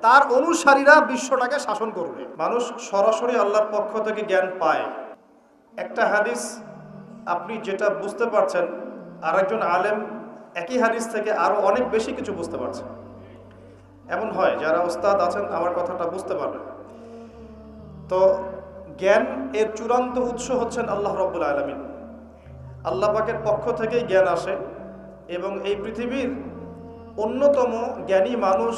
তার অনুসারীরা বিশ্বটাকে শাসন করবে। মানুষ সরাসরি আল্লাহর পক্ষ থেকে জ্ঞান পায়। একটা হাদিস আপনি যেটা বুঝতে পারছেন, আরেকজন আলেম একই হাদিস থেকে আরো অনেক বেশি কিছু বুঝতে পারছেন। এমন হয়, যারা ওস্তাদ আছেন আমার কথাটা বুঝতে পারবেন। তো জ্ঞান এর চূড়ান্ত উৎস হচ্ছেন আল্লাহ রাব্বুল আলামিন। আল্লাহ পাকের পক্ষ থেকেই জ্ঞান আসে এবং এই পৃথিবীর অন্যতম জ্ঞানী মানুষ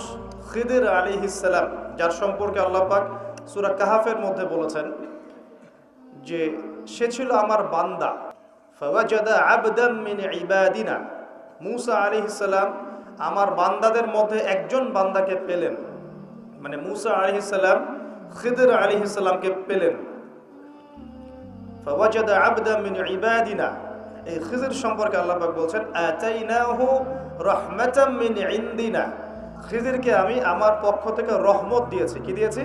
খিদির আলাইহিস সালাম, যার সম্পর্কে আল্লাহ পাক সূরা কাহাফের মধ্যে বলেছেন যে সে ছিল আমার বান্দা। ফাওয়াজাদা আবদাম মিন ইবাদিনা, মূসা আলাইহিস সালাম আমার বান্দাদের মধ্যে একজন বান্দাকে পেলেন। মানে মূসা আলাইহিস সালাম খিদির আলাইহিস সালামকে পেলেন। ফাওয়াজাদা আবদাম মিন ইবাদিনা, এই খিজির সম্পর্কে আল্লাহ পাক বলছেন আতাইনাহু রাহমাতাম মিন ইনদিনা, খিজিরকে আমি আমার পক্ষ থেকে রহমত দিয়েছি। কি দিয়েছি?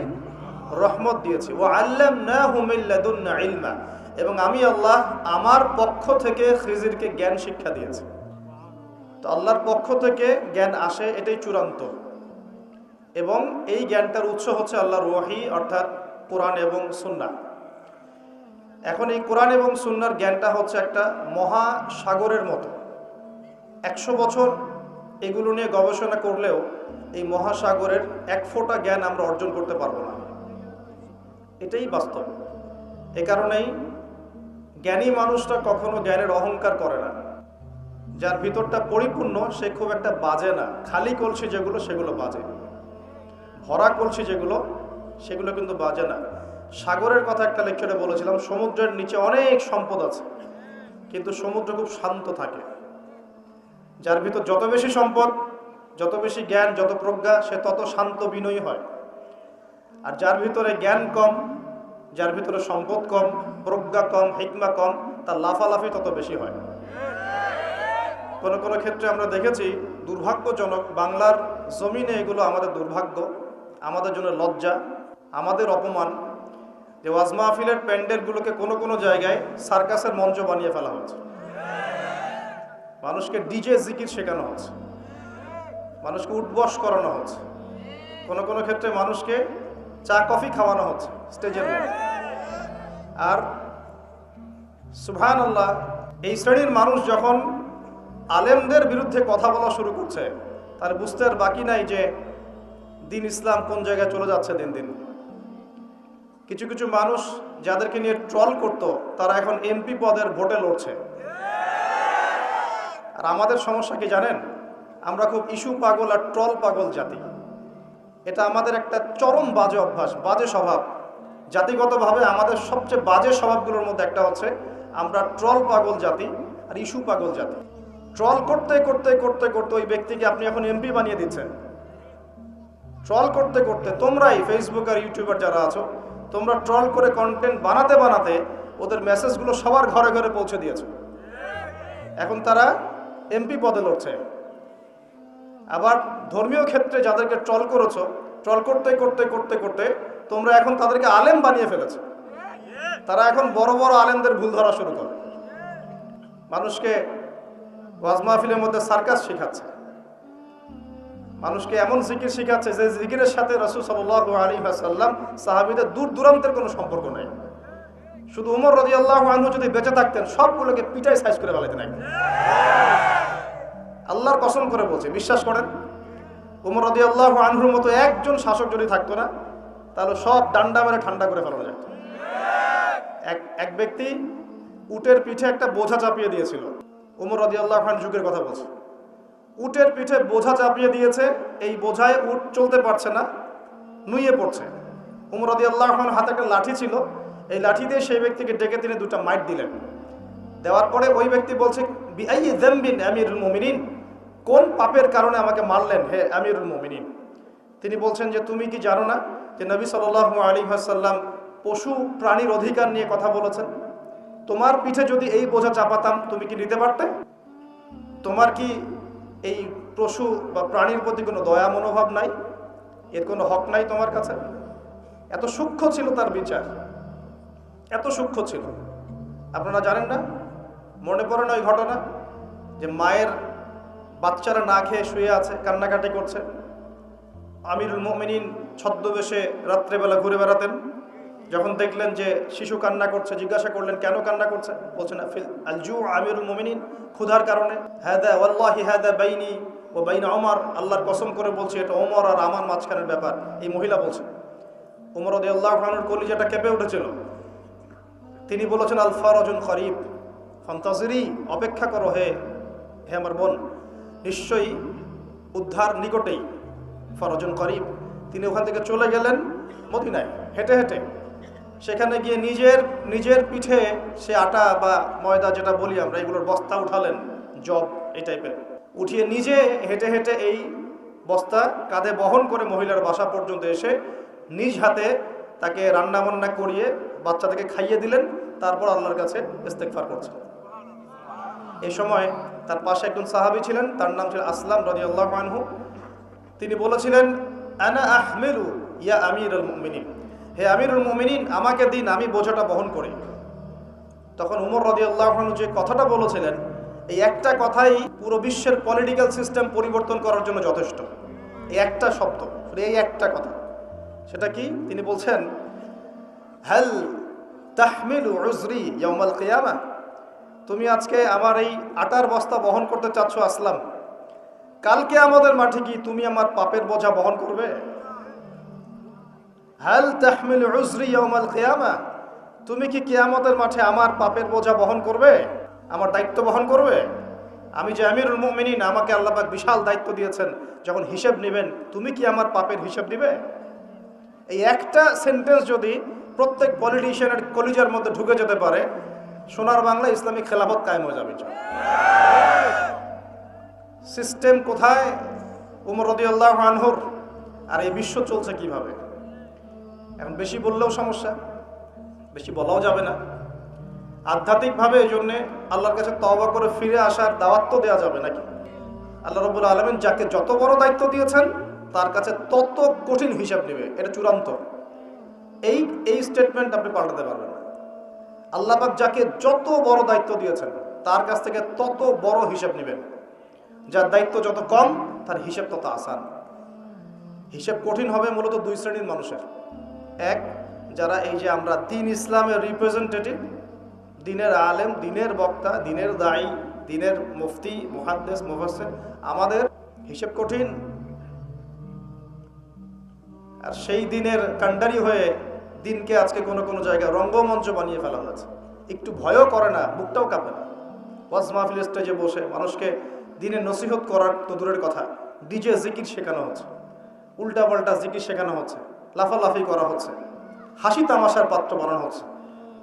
রহমত দিয়েছি। ওয়া আল্লামনাহু মিন লাদুন্না ইলমা, এবং আমি আল্লাহ আমার পক্ষ থেকে খিজিরকে জ্ঞান শিক্ষা দিয়েছি। তো আল্লাহর পক্ষ থেকে জ্ঞান আসে, এটাই চূড়ান্ত। এবং এই জ্ঞানটার উৎস হচ্ছে আল্লাহর ওয়াহি, অর্থাৎ কোরআন এবং সুন্নাহ। এখন এই কোরআন এবং সুন্নাহর জ্ঞানটা হচ্ছে একটা মহাসাগরের মতো। 100 বছর এগুলো নিয়ে গবেষণা করলেও এই মহাসাগরের এক ফোঁটা জ্ঞান আমরা অর্জন করতে পারবো না। এটাই বাস্তব। এ কারণেই জ্ঞানী মানুষটা কখনো জ্ঞানের অহংকার করে না। যার ভিতরটা পরিপূর্ণ সে খুব একটা বাজে না। খালি কলসি যেগুলো সেগুলো বাজে, ভরা কলসি যেগুলো সেগুলো কিন্তু বাজে না। সাগরের কথা একটা লেকচারে বলেছিলাম, সমুদ্রের নিচে অনেক সম্পদ আছে, কিন্তু সমুদ্র খুব শান্ত থাকে। যার ভিতর যত বেশি সম্পদ, যত বেশি জ্ঞান, যত প্রজ্ঞা, সে তত শান্ত বিনয়ী হয়। আর যার ভিতরে জ্ঞান কম, যার ভিতরে সম্পদ কম, প্রজ্ঞা কম, হিকমা কম, তার লাফালাফি তত বেশি হয়। কোনো কোনো ক্ষেত্রে আমরা দেখেছি, দুর্ভাগ্যজনক, বাংলার জমিনে এগুলো আমাদের দুর্ভাগ্য, আমাদের জন্য লজ্জা, আমাদের অপমান, যে ওয়াজ মাহফিলের প্যান্ডেলগুলোকে কোনো কোনো জায়গায় সার্কাসের মঞ্চ বানিয়ে ফেলা হচ্ছে। মানুষকে ডিজে জিকির শেখানো হচ্ছে, মানুষকে উঠবস করানো হচ্ছে, কোনো কোনো ক্ষেত্রে মানুষকে চা কফি খাওয়ানো হচ্ছে স্টেজের মধ্যে। আর সুবহানাল্লাহ, এই শ্রেণীর মানুষ যখন আলেমদের বিরুদ্ধে কথা বলা শুরু করছে, তার বুঝতে আর বাকি নাই যে দিন ইসলাম কোন জায়গায় চলে যাচ্ছে দিন দিন। কিছু কিছু মানুষ যাদেরকে নিয়ে ট্রল করত, তারা এখন এমপি পদের ভোটে লড়ছে। আর আমাদের সমস্যা কি জানেন? আমরা খুব ইস্যু পাগল আর ট্রল পাগল জাতি। এটা আমাদের একটা চরম বাজে অভ্যাস, বাজে স্বভাব। জাতিগতভাবে আমাদের সবচেয়ে বাজে স্বভাবগুলোর মধ্যে একটা হচ্ছে আমরা ট্রল পাগল জাতি আর ইস্যু পাগল জাতি। ট্রল করতে করতে করতে করতে ওই ব্যক্তিকে আপনি এখন এমপি বানিয়ে দিচ্ছেন। ট্রল করতে করতে তোমরাই, ফেসবুক আর ইউটিউবার যারা আছো, তোমরা ট্রল করে কন্টেন্ট বানাতে বানাতে ওদের মেসেজগুলো সবার ঘরে ঘরে পৌঁছে দিয়েছো। এখন তারা এমপি পদে লড়ছে। আবার ধর্মীয় ক্ষেত্রে যাদেরকে ট্রল করেছো, ট্রল করতে করতে করতে করতে তোমরা এখন তাদেরকে আলেম বানিয়ে ফেলেছো। তারা এখন বড় বড় আলেমদের ভুল ধরা শুরু করে, মানুষকে ওয়াজ মাহফিলের মধ্যে সার্কাস শেখাচ্ছে, মানুষকে এমন জিকির শেখাচ্ছে যে জিকিরের সাথে রাসূল সাল্লাল্লাহু আলাইহি ওয়াসাল্লাম, সাহাবীদের দূর দূরান্তের কোনো সম্পর্ক নেই। শুধু ওমর রাদিয়াল্লাহু আনহু যদি বেঁচে থাকতেন, সবগুলোকে পিটাই সাইজ করে ফেলাতেন। আল্লাহর কসম করে বলছে, বিশ্বাস করেন, ওমর রাদিয়াল্লাহু আনহুর মতো একজন শাসক যদি থাকতো না, তাহলে সব ডান্ডা মেরে ঠান্ডা করে ফেলানো যেত। এক ব্যক্তি উটের পিঠে একটা বোঝা চাপিয়ে দিয়েছিল। ওমর রাদিয়াল্লাহু আনহু যুগের কথা বলছে। উটের পিঠে বোঝা চাপিয়ে দিয়েছে, এই বোঝায় উট চলতে পারছে না, নুয়ে পড়ছে। ওমর রাদিয়াল্লাহু আনহুর হাতে একটা লাঠি ছিল, এই লাঠি দিয়ে সেই ব্যক্তিকে ডেকে তিনি দুটো মাইট দিলেন। দেওয়ার পরে ওই ব্যক্তি বলছে, বিআইয়ি যামবিন আমিরুল মুমিনিন, কোন পাপের কারণে আমাকে মারলেন হে আমিরুল মুমিনিন? তিনি বলছেন যে তুমি কি জানো না যে নবী সাল্লাল্লাহু আলাইহি ওয়াসাল্লাম পশু প্রাণীর অধিকার নিয়ে কথা বলেছেন? তোমার পিঠে যদি এই বোঝা চাপাতাম, তুমি কি নিতে পারতে? তোমার কি এই পশু বা প্রাণীর প্রতি কোনো দয়া মনোভাব নাই? এর কোনো হক নাই তোমার কাছে? এত সূক্ষ্ম ছিল তার বিচার, এত সূক্ষ্ম ছিল। আপনারা জানেন না, মনে পড়ে না ওই ঘটনা যে মায়ের বাচ্চারা না খেয়ে শুয়ে আছে, কান্নাকাটি করছে, আমিরুল মুমিনিন ছদ্মবেশে রাত্রেবেলা ঘুরে বেড়াতেন। যখন দেখলেন যে শিশু কান্না করছে, জিজ্ঞাসা করলেন কেন কান্না করছে? বলছেন আল জু আমিরুল মুমিনিন, ক্ষুধার কারণে। হাদা ওয়াল্লাহি হাদা বাইনি ও বাইনা ওমর, আল্লাহর কসম করে বলছে এটা ওমর আর আমার মাঝখানের ব্যাপার। এই মহিলা বলছে। ওমর রাদিয়াল্লাহু আনহুর কলিজাটা কেঁপে উঠেছিল। তিনি বলেছেন আল ফারাজুন করিব ফান্তাজিরি, অপেক্ষা করো হে আমার বোন, নিশ্চয়ই উদ্ধার নিকটেই। ফরজন করিব। তিনি ওখান থেকে চলে গেলেন মদিনায় হেঁটে হেঁটে। সেখানে গিয়ে নিজের পিঠে সে আটা বা ময়দা যেটা বলি আমরা, এগুলোর বস্তা উঠালেন, জব এই টাইপের, উঠিয়ে নিজে হেঁটে হেঁটে এই বস্তা কাঁধে বহন করে মহিলার বাসা পর্যন্ত এসে নিজ হাতে তাকে রান্নাবান্না করিয়ে বাচ্চাটাকে খাইয়ে দিলেন। তারপর আল্লাহর কাছে ইস্তেগফার করছেন। এই সময় তার পাশে একজন সাহাবী ছিলেন, তার নাম ছিল আসলাম রাদিয়াল্লাহু আনহু। তিনি বলেছিলেন আনা আহমিলু ইয়া আমিরুল মুমিনিন, হে আমিরুল মুমিনিন আমাকে দিন, আমি বোঝাটা বহন করি। তখন উমর রাদিয়াল্লাহু আনহু যে কথাটা বলেছিলেন, এই একটা কথাই পুরো বিশ্বের পলিটিক্যাল সিস্টেম পরিবর্তন করার জন্য যথেষ্ট। এই একটা শব্দ, এই একটা কথা। সেটা কি? তিনি বলছেন হাল তাহমিলু উজরি ইয়াউমাল কিয়ামাহ, তুমি আজকে আমার এই আটার বস্তা বহন করতে চাচ্ছ আসলাম, কালকে আমাদের মাঠে কি তুমি আমার পাপের বোঝা বহন করবে? হাল তাহমিলু উজরি ইয়াউমাল কিয়ামাহ, তুমি কি কিয়ামতের মাঠে আমার পাপের বোঝা বহন করবে, আমার দায়িত্ব বহন করবে? আমি যে আমিরুল মুমিনিন, আমাকে আল্লাহ পাক বিশাল দায়িত্ব দিয়েছেন, যখন হিসাব নেবেন তুমি কি আমার পাপের হিসাব দিবে? এই একটা সেন্টেন্স যদি প্রত্যেক পলিটিশিয়ানের কলিজার মধ্যে ঢুকে যেতে পারে, সোনার বাংলা ইসলামিক খেলাফত কায়েম হয়ে যাবে। সিস্টেম কোথায়? উমর রাদিয়াল্লাহু আনহুর। আর এই বিশ্ব চলছে কিভাবে? এখন বেশি বললেও সমস্যা, বেশি বলাও যাবে না। আধ্যাত্মিকভাবে এই জন্যে আল্লাহর কাছে তওবা করে ফিরে আসার দাওয়াত তো দেওয়া যাবে নাকি? আল্লাহ রাব্বুল আলামিন যাকে যত বড় দায়িত্ব দিয়েছেন তার কাছে তত কঠিন হিসাব নেবে, এটা চূড়ান্ত। এই স্টেটমেন্ট আপনি পাল্টাতে পারবেন না। আল্লাহ পাক যাকে যত বড় দায়িত্ব দিয়েছেন তার কাছ থেকে তত বড় হিসাব নেবেন। যার দায়িত্ব যত কম তার হিসাব তত আসান। হিসাব কঠিন হবে মূলত দুই শ্রেণীর মানুষের। এক, যারা এই যে আমরা দিন ইসলামের রিপ্রেজেন্টেটিভ, দিনের আলেম, দিনের বক্তা, দিনের দায়ী, দিনের মুফতি, মুহাদ্দিস, মুফাসসির, আমাদের হিসাব কঠিন। আর সেই দিনের কান্ডারি হয়ে দিনকে আজকে কোনো কোনো জায়গায় রঙ্গমঞ্চ বানিয়ে ফেলা হয়েছে। একটু ভয়ও করে না, বুকটাও কাঁপে না। ওয়াজ মাহফিল স্টেজে বসে মানুষকে দিনের নসিহত করার তো দূরের কথা, ডিজে জিকির শেখানো হচ্ছে, উল্টাপাল্টা জিকির শেখানো হচ্ছে, লাফালাফি করা হচ্ছে, হাসি তামাশার পাত্র বানানো হচ্ছে,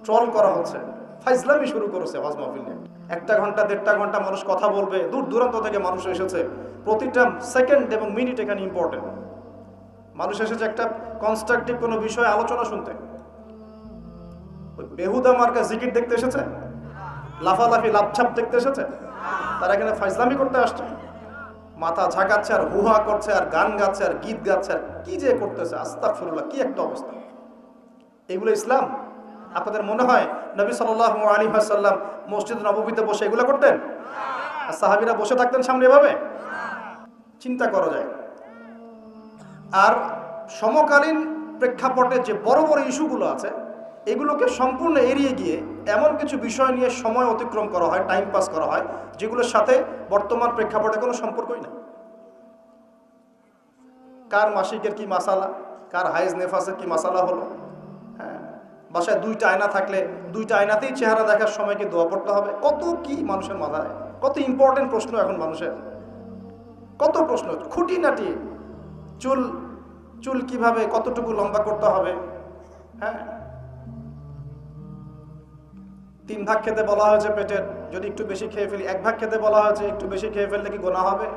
ট্রল করা হচ্ছে, ফাইজলামি শুরু করেছে ওয়াজ মাহফিল নিয়ে। 1 ঘন্টা 1.5 ঘন্টা মানুষ কথা বলবে, দূর দূরান্ত থেকে মানুষ এসেছে, প্রতিটা সেকেন্ড এবং মিনিট এখানে ইম্পর্টেন্ট। মানুষ এসেছে একটা কনস্ট্রাকটিভ কোনো বিষয়ে আলোচনা শুনতে। ওই বেহুদা মার্কা জিকির দেখতে এসেছে, লাফালাফি লাফছাপ দেখতে এসেছে? তারা এখানে ফাইজলামি করতে আসছে, মাথা ঝাঁকাচ্ছে আর হুহা করছে আর গান গাচ্ছে আর গীত গাচ্ছে আর কি যে করতেছে, আস্তাগফিরুল্লাহ, কি একটা অবস্থা! এগুলো ইসলাম? আপনাদের মনে হয় নবী সাল্লাল্লাহু আলাইহি ওয়াসাল্লাম মসজিদ নববীতে বসে এগুলো করতেন? আর সাহাবীরা বসে থাকতেন সামনে এভাবে? চিন্তা করা যায়। আর সমকালীন প্রেক্ষাপটে যে বড় বড় ইস্যুগুলো আছে, এগুলোকে সম্পূর্ণ এড়িয়ে গিয়ে এমন কিছু বিষয় নিয়ে সময় অতিক্রম করা হয়, টাইম পাস করা হয়, যেগুলোর সাথে বর্তমান প্রেক্ষাপটে কোনো সম্পর্কই না। কার মাসিকের কি মাসালা, কার হাইজ নেফাসের কি মাসালা হলো, হ্যাঁ, বাসায় 2টা আয়না থাকলে 2টা আয়নাতেই চেহারা দেখার সময় কি দোয়া পড়তে হবে, কত কি মানুষের মাথায়, কত ইম্পর্টেন্ট প্রশ্ন এখন মানুষের, কত প্রশ্ন, খুঁটিনাটি, চুল কিভাবে কতটুকু লম্বা করতে হবে, হ্যাঁ, 3 ভাগ খেতে বলা হয়েছে পেটের, যদি একটু বেশি খেয়ে ফেলি, 1 ভাগ খেতে বলা হয়েছে, একটু বেশি খেয়ে ফেললে কি গোনা হবে,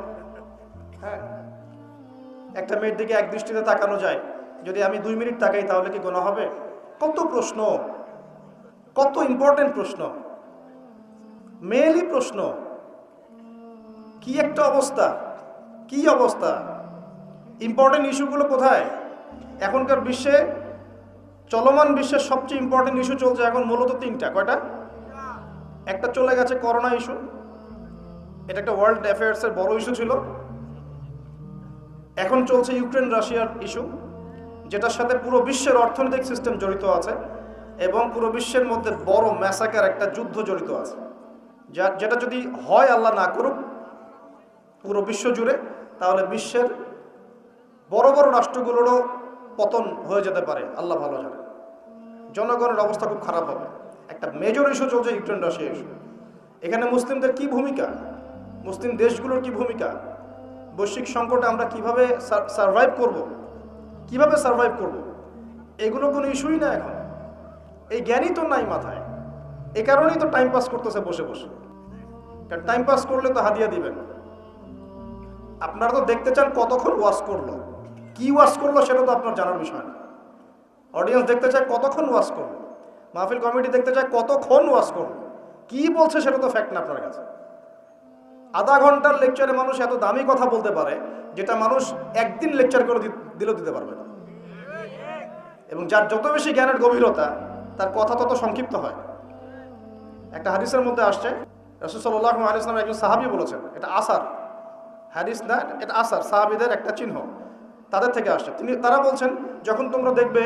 হ্যাঁ, একটা মেয়ের দিকে এক দৃষ্টিতে তাকানো যায়, যদি আমি 2 মিনিট তাকাই তাহলে কি গোনা হবে? কত প্রশ্ন, কত ইম্পর্টেন্ট প্রশ্ন, মেয়েলি প্রশ্ন, কি একটা অবস্থা, কি অবস্থা! ইম্পর্টেন্ট ইস্যুগুলো কোথায়? এখনকার বিশ্বে, চলমান বিশ্বের সবচেয়ে ইম্পর্টেন্ট ইস্যু চলছে এখন মূলত 3টা। কয়টা? একটা চলে গেছে করোনা ইস্যু, এটা একটা ওয়ার্ল্ড অ্যাফেয়ার্সের বড় ইস্যু ছিল। এখন চলছে ইউক্রেন রাশিয়ার ইস্যু, যেটার সাথে পুরো বিশ্বের অর্থনৈতিক সিস্টেম জড়িত আছে এবং পুরো বিশ্বের মধ্যে বড় ম্যাসাকার একটা যুদ্ধ জড়িত আছে, যেটা যদি হয় আল্লাহ না করুক পুরো বিশ্ব জুড়ে, তাহলে বিশ্বের বড় বড় রাষ্ট্রগুলোরও পতন হয়ে যেতে পারে, আল্লাহ ভালো জানে। জনগণের অবস্থা খুব খারাপ হবে। একটা মেজর ইস্যু চলছে ইউক্রেন রাশিয়া ইস্যু। এখানে মুসলিমদের কি ভূমিকা, মুসলিম দেশগুলোর কি ভূমিকা, বৈশ্বিক সংকটে আমরা কিভাবে সার্ভাইভ করব, এগুলো কোনো ইস্যুই না এখন। এই জ্ঞানই তো নাই মাথায়, এই কারণেই তো টাইম পাস করতেছে বসে বসে। কারণ টাইম পাস করলে তো হাদিয়া দিবেন। আপনারা তো দেখতে চান কতক্ষণ ওয়াজ করলো, কি ওয়াজ করলো সেটা তো আপনার জানার বিষয় না। অডিয়েন্স দেখতে চায় কতক্ষণ ওয়াজ করলো, মাহফিল কমিটি দেখতে চায় কতক্ষণ ওয়াজ করলো, কি বলছে সেটা তো ফ্যাক্ট না আপনার কাছে। আধা ঘন্টার লেকচারে মানুষ এত দামি কথা বলতে পারে যেটা মানুষ একদিন লেকচার করে দিলেও দিতে পারবে না। এবং যার যত বেশি জ্ঞানের গভীরতা তার কথা তত সংক্ষিপ্ত হয়। একটা হাদিসের মধ্যে আসছে, রাসূল সাল্লাল্লাহু আলাইহি ওয়াসাল্লাম একজন সাহাবী বলেছেন, এটা আসার হাদিস না, এটা আসার, সাহাবীদের একটা চিহ্ন, তাদের থেকে আসছে। তারা বলছেন, যখন তোমরা দেখবে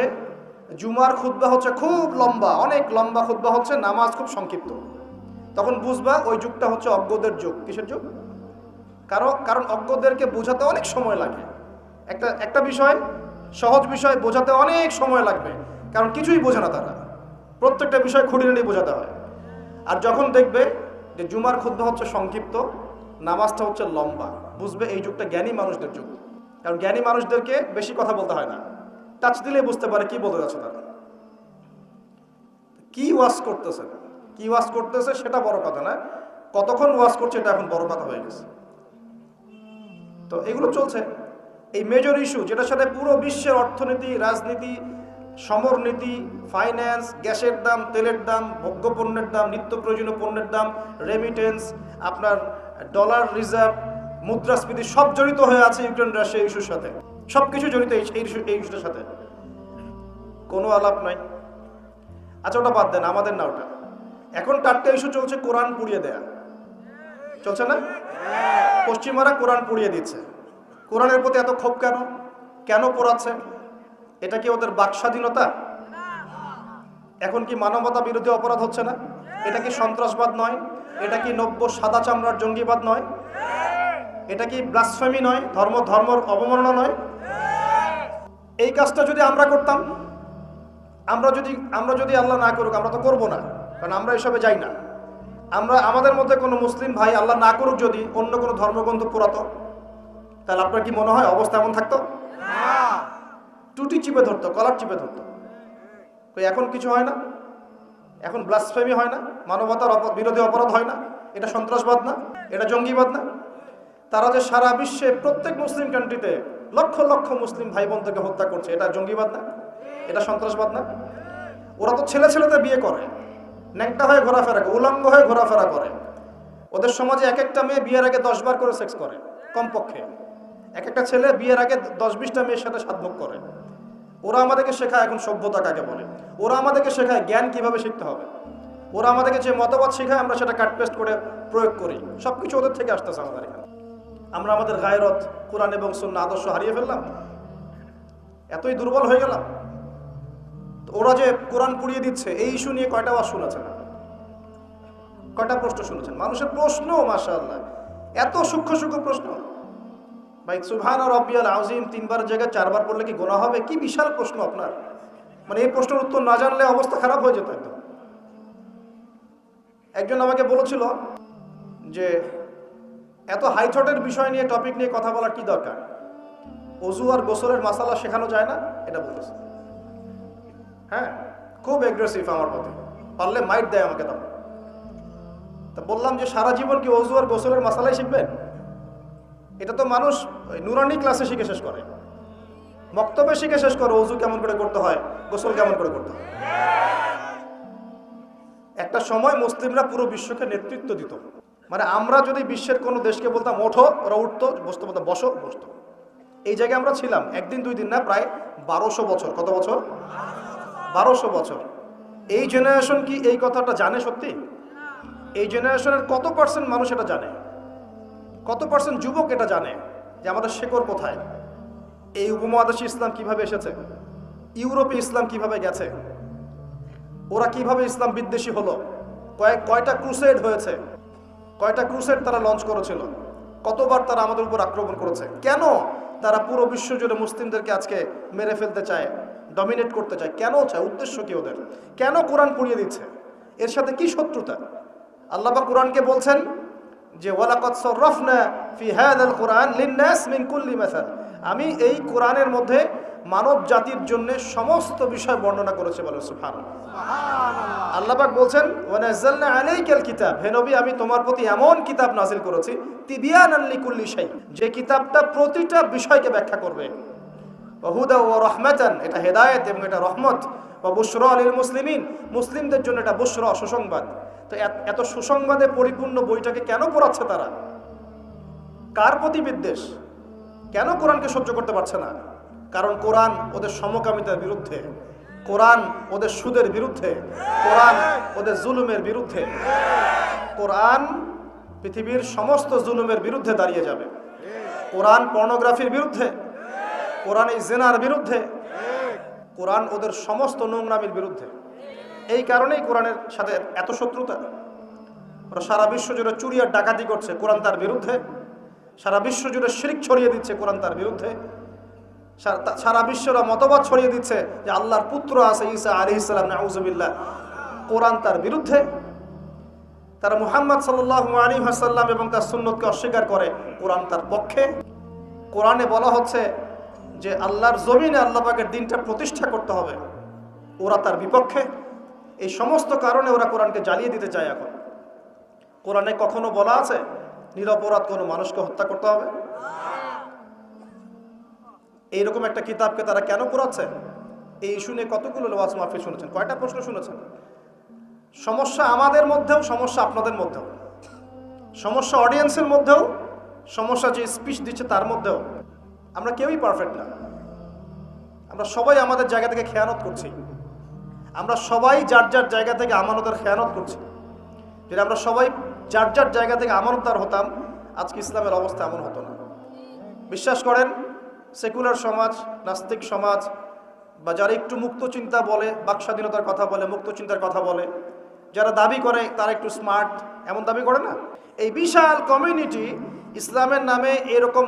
জুমার খুতবা হচ্ছে খুব লম্বা, অনেক লম্বা খুতবা হচ্ছে, নামাজ খুব সংক্ষিপ্ত, তখন বুঝবা ওই যুগটা হচ্ছে অজ্ঞদের যুগ। কিসের যুগ? কারণ অজ্ঞদেরকে বোঝাতে অনেক সময় লাগে। একটা বিষয়, সহজ বিষয় বোঝাতে অনেক সময় লাগবে, কারণ কিছুই বোঝে না তারা, প্রত্যেকটা বিষয় খুঁটিনাটি বোঝাতে হয়। আর যখন দেখবে যে জুমার খুতবা হচ্ছে সংক্ষিপ্ত, নামাজটা হচ্ছে লম্বা, বুঝবে এই যুগটা জ্ঞানী মানুষদের যুগ। কারণ জ্ঞানী মানুষদেরকে বেশি কথা বলতে হয় না, টাচ দিলে বুঝতে পারে কি বলতে যাচ্ছে তারা, কি ওয়াজ করতেছে সেটা বড় কথা না, কতক্ষণ ওয়াজ করছে এটা এখন বড় কথা হয়ে গেছে। তো এগুলো চলছে, এই মেজর ইস্যু যেটার সাথে পুরো বিশ্বের অর্থনীতি, রাজনীতি, সমরনীতি, ফাইন্যান্স, গ্যাসের দাম, তেলের দাম, ভোগ্যপণ্যের দাম, নিত্য প্রয়োজনীয় পণ্যের দাম, রেমিটেন্স, আপনার ডলার রিজার্ভ, মুদ্রাস্ফীতি সব জড়িত হয়ে আছে ইউক্রেন রাশিয়া ইস্যুর সাথে। সবকিছু জড়িত এই ইস্যুটার সাথে, কোনো আলাপ নাই। আচ্ছা ওটা বাদ দেন, আমাদের না ওটা। এখন টাটকা ইস্যু চলছে কোরআন পুড়িয়ে দেয়া, চলছে না? পশ্চিমারা কোরআন পুড়িয়ে দিচ্ছে। কোরআনের প্রতি এত ক্ষোভ কেন পোড়াচ্ছে? এটা কি ওদের বাক স্বাধীনতা? এখন কি মানবতা বিরোধী অপরাধ হচ্ছে না? এটা কি সন্ত্রাসবাদ নয়? এটা কি নব্য সাদা চামড়ার জঙ্গিবাদ নয়? এটা কি ব্লাসফেমি নয়? ধর্মের অবমাননা নয়? এই কাজটা যদি আমরা করতাম, আমরা যদি আল্লাহ না করুক, আমরা তো করবো না, কারণ আমরা এসবে যাই না। আমাদের মধ্যে কোনো মুসলিম ভাই আল্লাহ না করুক যদি অন্য কোনো ধর্মগ্রন্থ পোড়াতো, তাহলে আপনার কি মনে হয় অবস্থা এমন থাকতো? টুটি চিপে ধরতো, কলার চিপে ধরতো। এখন কিছু হয় না, এখন ব্লাসফেমি হয় না, মানবতার বিরোধী অপরাধ হয় না, এটা সন্ত্রাসবাদ না, এটা জঙ্গিবাদ না। তারা যে সারা বিশ্বে প্রত্যেক মুসলিম কান্ট্রিতে লক্ষ লক্ষ মুসলিম ভাই বোনদেরকে হত্যা করছে, এটা জঙ্গিবাদ না, এটা সন্ত্রাসবাদ না? ওরা তো ছেলেতে বিয়ে করে, ন্যাংটা হয়ে ঘোরাফেরা করে, উলঙ্গ হয়ে ঘোরাফেরা করে। ওদের সমাজে এক একটা মেয়ে বিয়ের আগে 10 বার করে সেক্স করে, কমপক্ষে এক একটা ছেলে বিয়ের আগে 10-20টা মেয়ের সাথে সাধভোগ করে। ওরা আমাদেরকে শেখায় এখন সভ্যতা কাকে বলে, ওরা আমাদেরকে শেখায় জ্ঞান কিভাবে শিখতে হবে, ওরা আমাদেরকে যে মতবাদ শেখায় আমরা সেটা কাট পেস্ট করে প্রয়োগ করি। সবকিছু ওদের থেকে আসতেছে আমাদের এখানে। আমরা আমাদের গায়রত, কোরআন এবং সুন্নাহ আদর্শ হারিয়ে ফেললাম, এতই দুর্বল হয়ে গেলাম। ওরা যে কোরআন পুড়িয়ে দিচ্ছে, এই ইস্যু নিয়ে কয়টা ওয়াজ শুনেছেন? কয়টা প্রশ্ন শুনেছেন? মানুষের প্রশ্ন মাশাআল্লাহ, এত সূক্ষ্ম প্রশ্ন। ভাই সুবহান রাব্বিয়াল আযীম 3 বার জায়গায় 4 বার পড়লে কি গুনাহ হবে? কি বিশাল প্রশ্ন আপনার। মানে এই প্রশ্নের উত্তর না জানলে অবস্থা খারাপ হয়ে যেত একদম। একজন আমাকে বলেছিল যে এত হাই থটের বিষয় নিয়ে, টপিক নিয়ে কথা বলার কি দরকার, ওযু আর গোসলের মাসালা শেখানো যায় না? এটা বলেছে। হ্যাঁ, খুব অ্যাগ্রেসিভ আমার প্রতি, পারলে মাইট দেয় আমাকে। তখন তা বললাম যে সারা জীবন কি ওযু আর গোসলের মাসালাই শিখবেন? এটা তো মানুষ নুরানি ক্লাসে শিখে শেষ করে, বক্তব্যে শিখে শেষ করে ওযু কেমন করে করতে হয়, গোসল কেমন করে করতে হয়। একটা সময় মুসলিমরা পুরো বিশ্বকে নেতৃত্ব দিত। মানে আমরা যদি বিশ্বের কোনো দেশকে বলতাম ওঠো, ওরা উঠতো, বসতো, বলতাম বসো, বসতো। এই জায়গায় আমরা ছিলাম একদিন 2 দিন না, প্রায় 1200 বছর। কত বছর? 1200 বছর। এই জেনারেশন কি এই কথাটা জানে সত্যি? এই জেনারেশনের কত পার্সেন্ট মানুষ এটা জানে? কত পার্সেন্ট যুবক এটা জানে যে আমাদের শেকড় কোথায়? এই উপমহাদেশে ইসলাম কিভাবে এসেছে, ইউরোপে ইসলাম কিভাবে গেছে, ওরা কিভাবে ইসলাম বিদ্বেষী হলো, কয়টা ক্রুসেড হয়েছে, কয়টা ক্রুসেড তারা লঞ্চ করেছিল, কতবার তারা আমাদের উপর আক্রমণ করেছে, কেন তারা পুরো বিশ্ব জুড়ে মুসলিমদেরকে আজকে মেরে ফেলতে চায়, ডমিনেট করতে চায়, কেন চায়, উদ্দেশ্য কি ওদের, কেন কোরআন পুড়িয়ে দিচ্ছে, এর সাথে কি শত্রুতা? আল্লাহ পাক কোরআনকে বলছেন যে ওয়ালাকাদ সাররাফনা ফি হাযাল কুরআন লিন-নাস মিন কুল্লি মাসাল, আমি এই কোরআনের মধ্যে মানব জাতির জন্য সমস্ত বিষয় বর্ণনা করেছে, বলে সুবহানাল্লাহ। আল্লাহ পাক বলছেন ওয়া নাযালনা আলাইকাল কিতাব, হে নবী আমি তোমার প্রতি এমন কিতাব নাযিল করেছি তিবিয়ানান লিকুল্লি শাই, যে কিতাবটা প্রতিটা বিষয়কে ব্যাখ্যা করবে, ওয়া হুদা ওয়া রাহমাতান, এটা হেদায়েত এবং এটা রহমত, ওয়া বুশরা লিল মুসলিমিন, মুসলিমদের জন্য এটা বুশরা সুসংবাদ। তো এত সুসংবাদে পরিপূর্ণ বইটাকে কেন পড়াচ্ছে তারা? কার প্রতি বিদ্বেষ? কেন কোরআনকে সহ্য করতে পারছে না? কারণ কোরআন ওদের সমকামিতার বিরুদ্ধে, কোরআন ওদের সুদের বিরুদ্ধে, কোরআন ওদের জুলুমের বিরুদ্ধে। কোরআন পৃথিবীর সমস্ত জুলুমের বিরুদ্ধে দাঁড়িয়ে যাবে। কোরআন পর্নোগ্রাফির বিরুদ্ধে, কোরআন এই জিনার বিরুদ্ধে, কোরআন ওদের সমস্ত নোংরামির বিরুদ্ধে। এই কারণেই কোরআনের সাথে এত শত্রুতা। ওরা সারা বিশ্ব জুড়ে চুরি আর ডাকাতি করছে, কোরআন তার বিরুদ্ধে। সারা বিশ্ব জুড়ে শিরক ছড়িয়ে দিচ্ছে, কোরআন তার বিরুদ্ধে। সারা বিশ্বরা মতবাদ ছড়িয়ে দিচ্ছে যে আল্লাহর পুত্র আছে ঈসা আলাইহিস সালাম, নাউযুবিল্লাহ, কোরআন তার বিরুদ্ধে। তারা মুহাম্মদ সাল্লাল্লাহু আলাইহি ওয়াসাল্লাম এবং তার সুন্নতকে অস্বীকার করে, কোরআন তার পক্ষে। কোরআনে বলা হচ্ছে যে আল্লাহর জমিনে আল্লাহ পাকের দিনটা প্রতিষ্ঠা করতে হবে, ওরা তার বিপক্ষে। এই সমস্ত কারণে ওরা কোরআনকে জ্বালিয়ে দিতে চায়। এখন কোরআনে কখনো বলা আছে নিরপরাধ কোনো মানুষকে হত্যা করতে হবে? এইরকম একটা কিতাবকে তারা কেন পড়াচ্ছে? এই ইস্যু নিয়ে কতগুলো ওয়াজ মাহফিল শুনেছেন, কয়টা প্রশ্ন শুনেছেন? সমস্যা আমাদের মধ্যেও, সমস্যা আপনাদের মধ্যেও, সমস্যা অডিয়েন্সের মধ্যেও, সমস্যা যে স্পিচ দিচ্ছে তার মধ্যেও। আমরা কেউই পারফেক্ট না, আমরা সবাই আমাদের জায়গা থেকে খেয়ানত করছি, আমরা সবাই যার যার জায়গা থেকে আমানতের খেয়ানত করছি। যদি আমরা সবাই যার যার জায়গা থেকে আমানতদার হতাম, আজকে ইসলামের অবস্থা এমন হতো না। বিশ্বাস করেন, সেকুলার সমাজ, নাস্তিক সমাজ, বা যারা একটু মুক্ত চিন্তা বলে, বাক স্বাধীনতার কথা বলে, মুক্ত চিন্তার কথা বলে, যারা দাবি করে তারা একটু স্মার্ট, এমন দাবি করে না, এই বিশাল কমিউনিটি ইসলামের নামে এরকম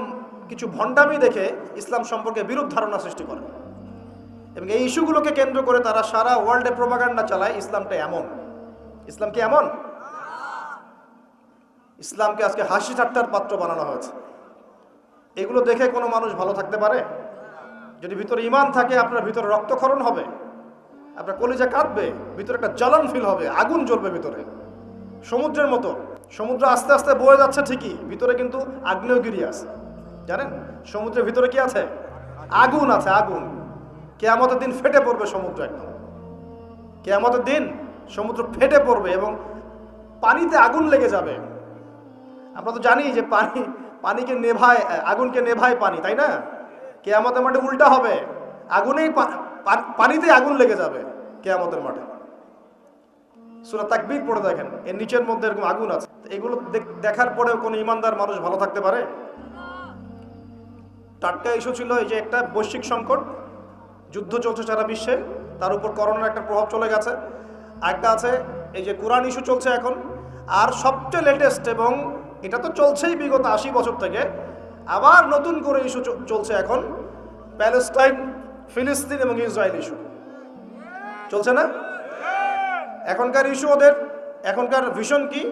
কিছু ভণ্ডামি দেখে ইসলাম সম্পর্কে বিরূপ ধারণা সৃষ্টি করে, এবং এই ইস্যুগুলোকে কেন্দ্র করে তারা সারা ওয়ার্ল্ডে প্রোপাগান্ডা চালায় ইসলামটা এমন। ইসলাম কি এমন? ইসলামকে আজকে হাসি ঠাট্টার পাত্র বানানো হয়েছে। এগুলো দেখে কোনো মানুষ ভালো থাকতে পারে? যদি ভিতরে ঈমান থাকে, আপনার ভিতরে রক্তক্ষরণ হবে, আপনার কলিজা কাঁদবে, ভিতরে একটা জ্বলন ফিল হবে, আগুন জ্বলবে ভিতরে, সমুদ্রের মতো। সমুদ্র আস্তে আস্তে বয়ে যাচ্ছে ঠিকই, ভিতরে কিন্তু আগ্নেয়গিরি আছে। জানেন সমুদ্রের ভিতরে কি আছে? আগুন আছে, আগুন। কিয়ামতের দিন ফেটে পড়বে সমুদ্র, একদম কিয়ামতের দিন সমুদ্র ফেটে পড়বে এবং পানিতে আগুন লেগে যাবে। আমরা তো জানি যে পানিকে নেভায়, আগুনকে নেভায় পানি, তাই না? কিয়ামতের মাঠে উল্টা হবে, আগুনেই পানিতে আগুন লেগে যাবে কিয়ামতের মাঠে। সূরা তাকবীর পড়ে দেখেন, এর নিচের মধ্যে এরকম আগুন আছে। এগুলো দেখার পরেও কোনো ইমানদার মানুষ ভালো থাকতে পারে? টাটকা ইস্যু ছিল এই যে একটা বৈশ্বিক সংকট, যুদ্ধ চলছে সারা বিশ্বে, তার উপর করোনার একটা প্রভাব চলে গেছে। একটা আছে এই যে কোরআন ইস্যু চলছে এখন, আর সবচেয়ে লেটেস্ট, এবং এটা তো চলছেই বিগত 80 বছর থেকে, আবার নতুন করে ইস্যু চলছে এখন, প্যালেস্টাইন, ফিলিস্তিন এবং ইসরায়েল ইস্যু চলছে না? এখনকার ইস্যু ওদের, এখনকার ভিশন কি?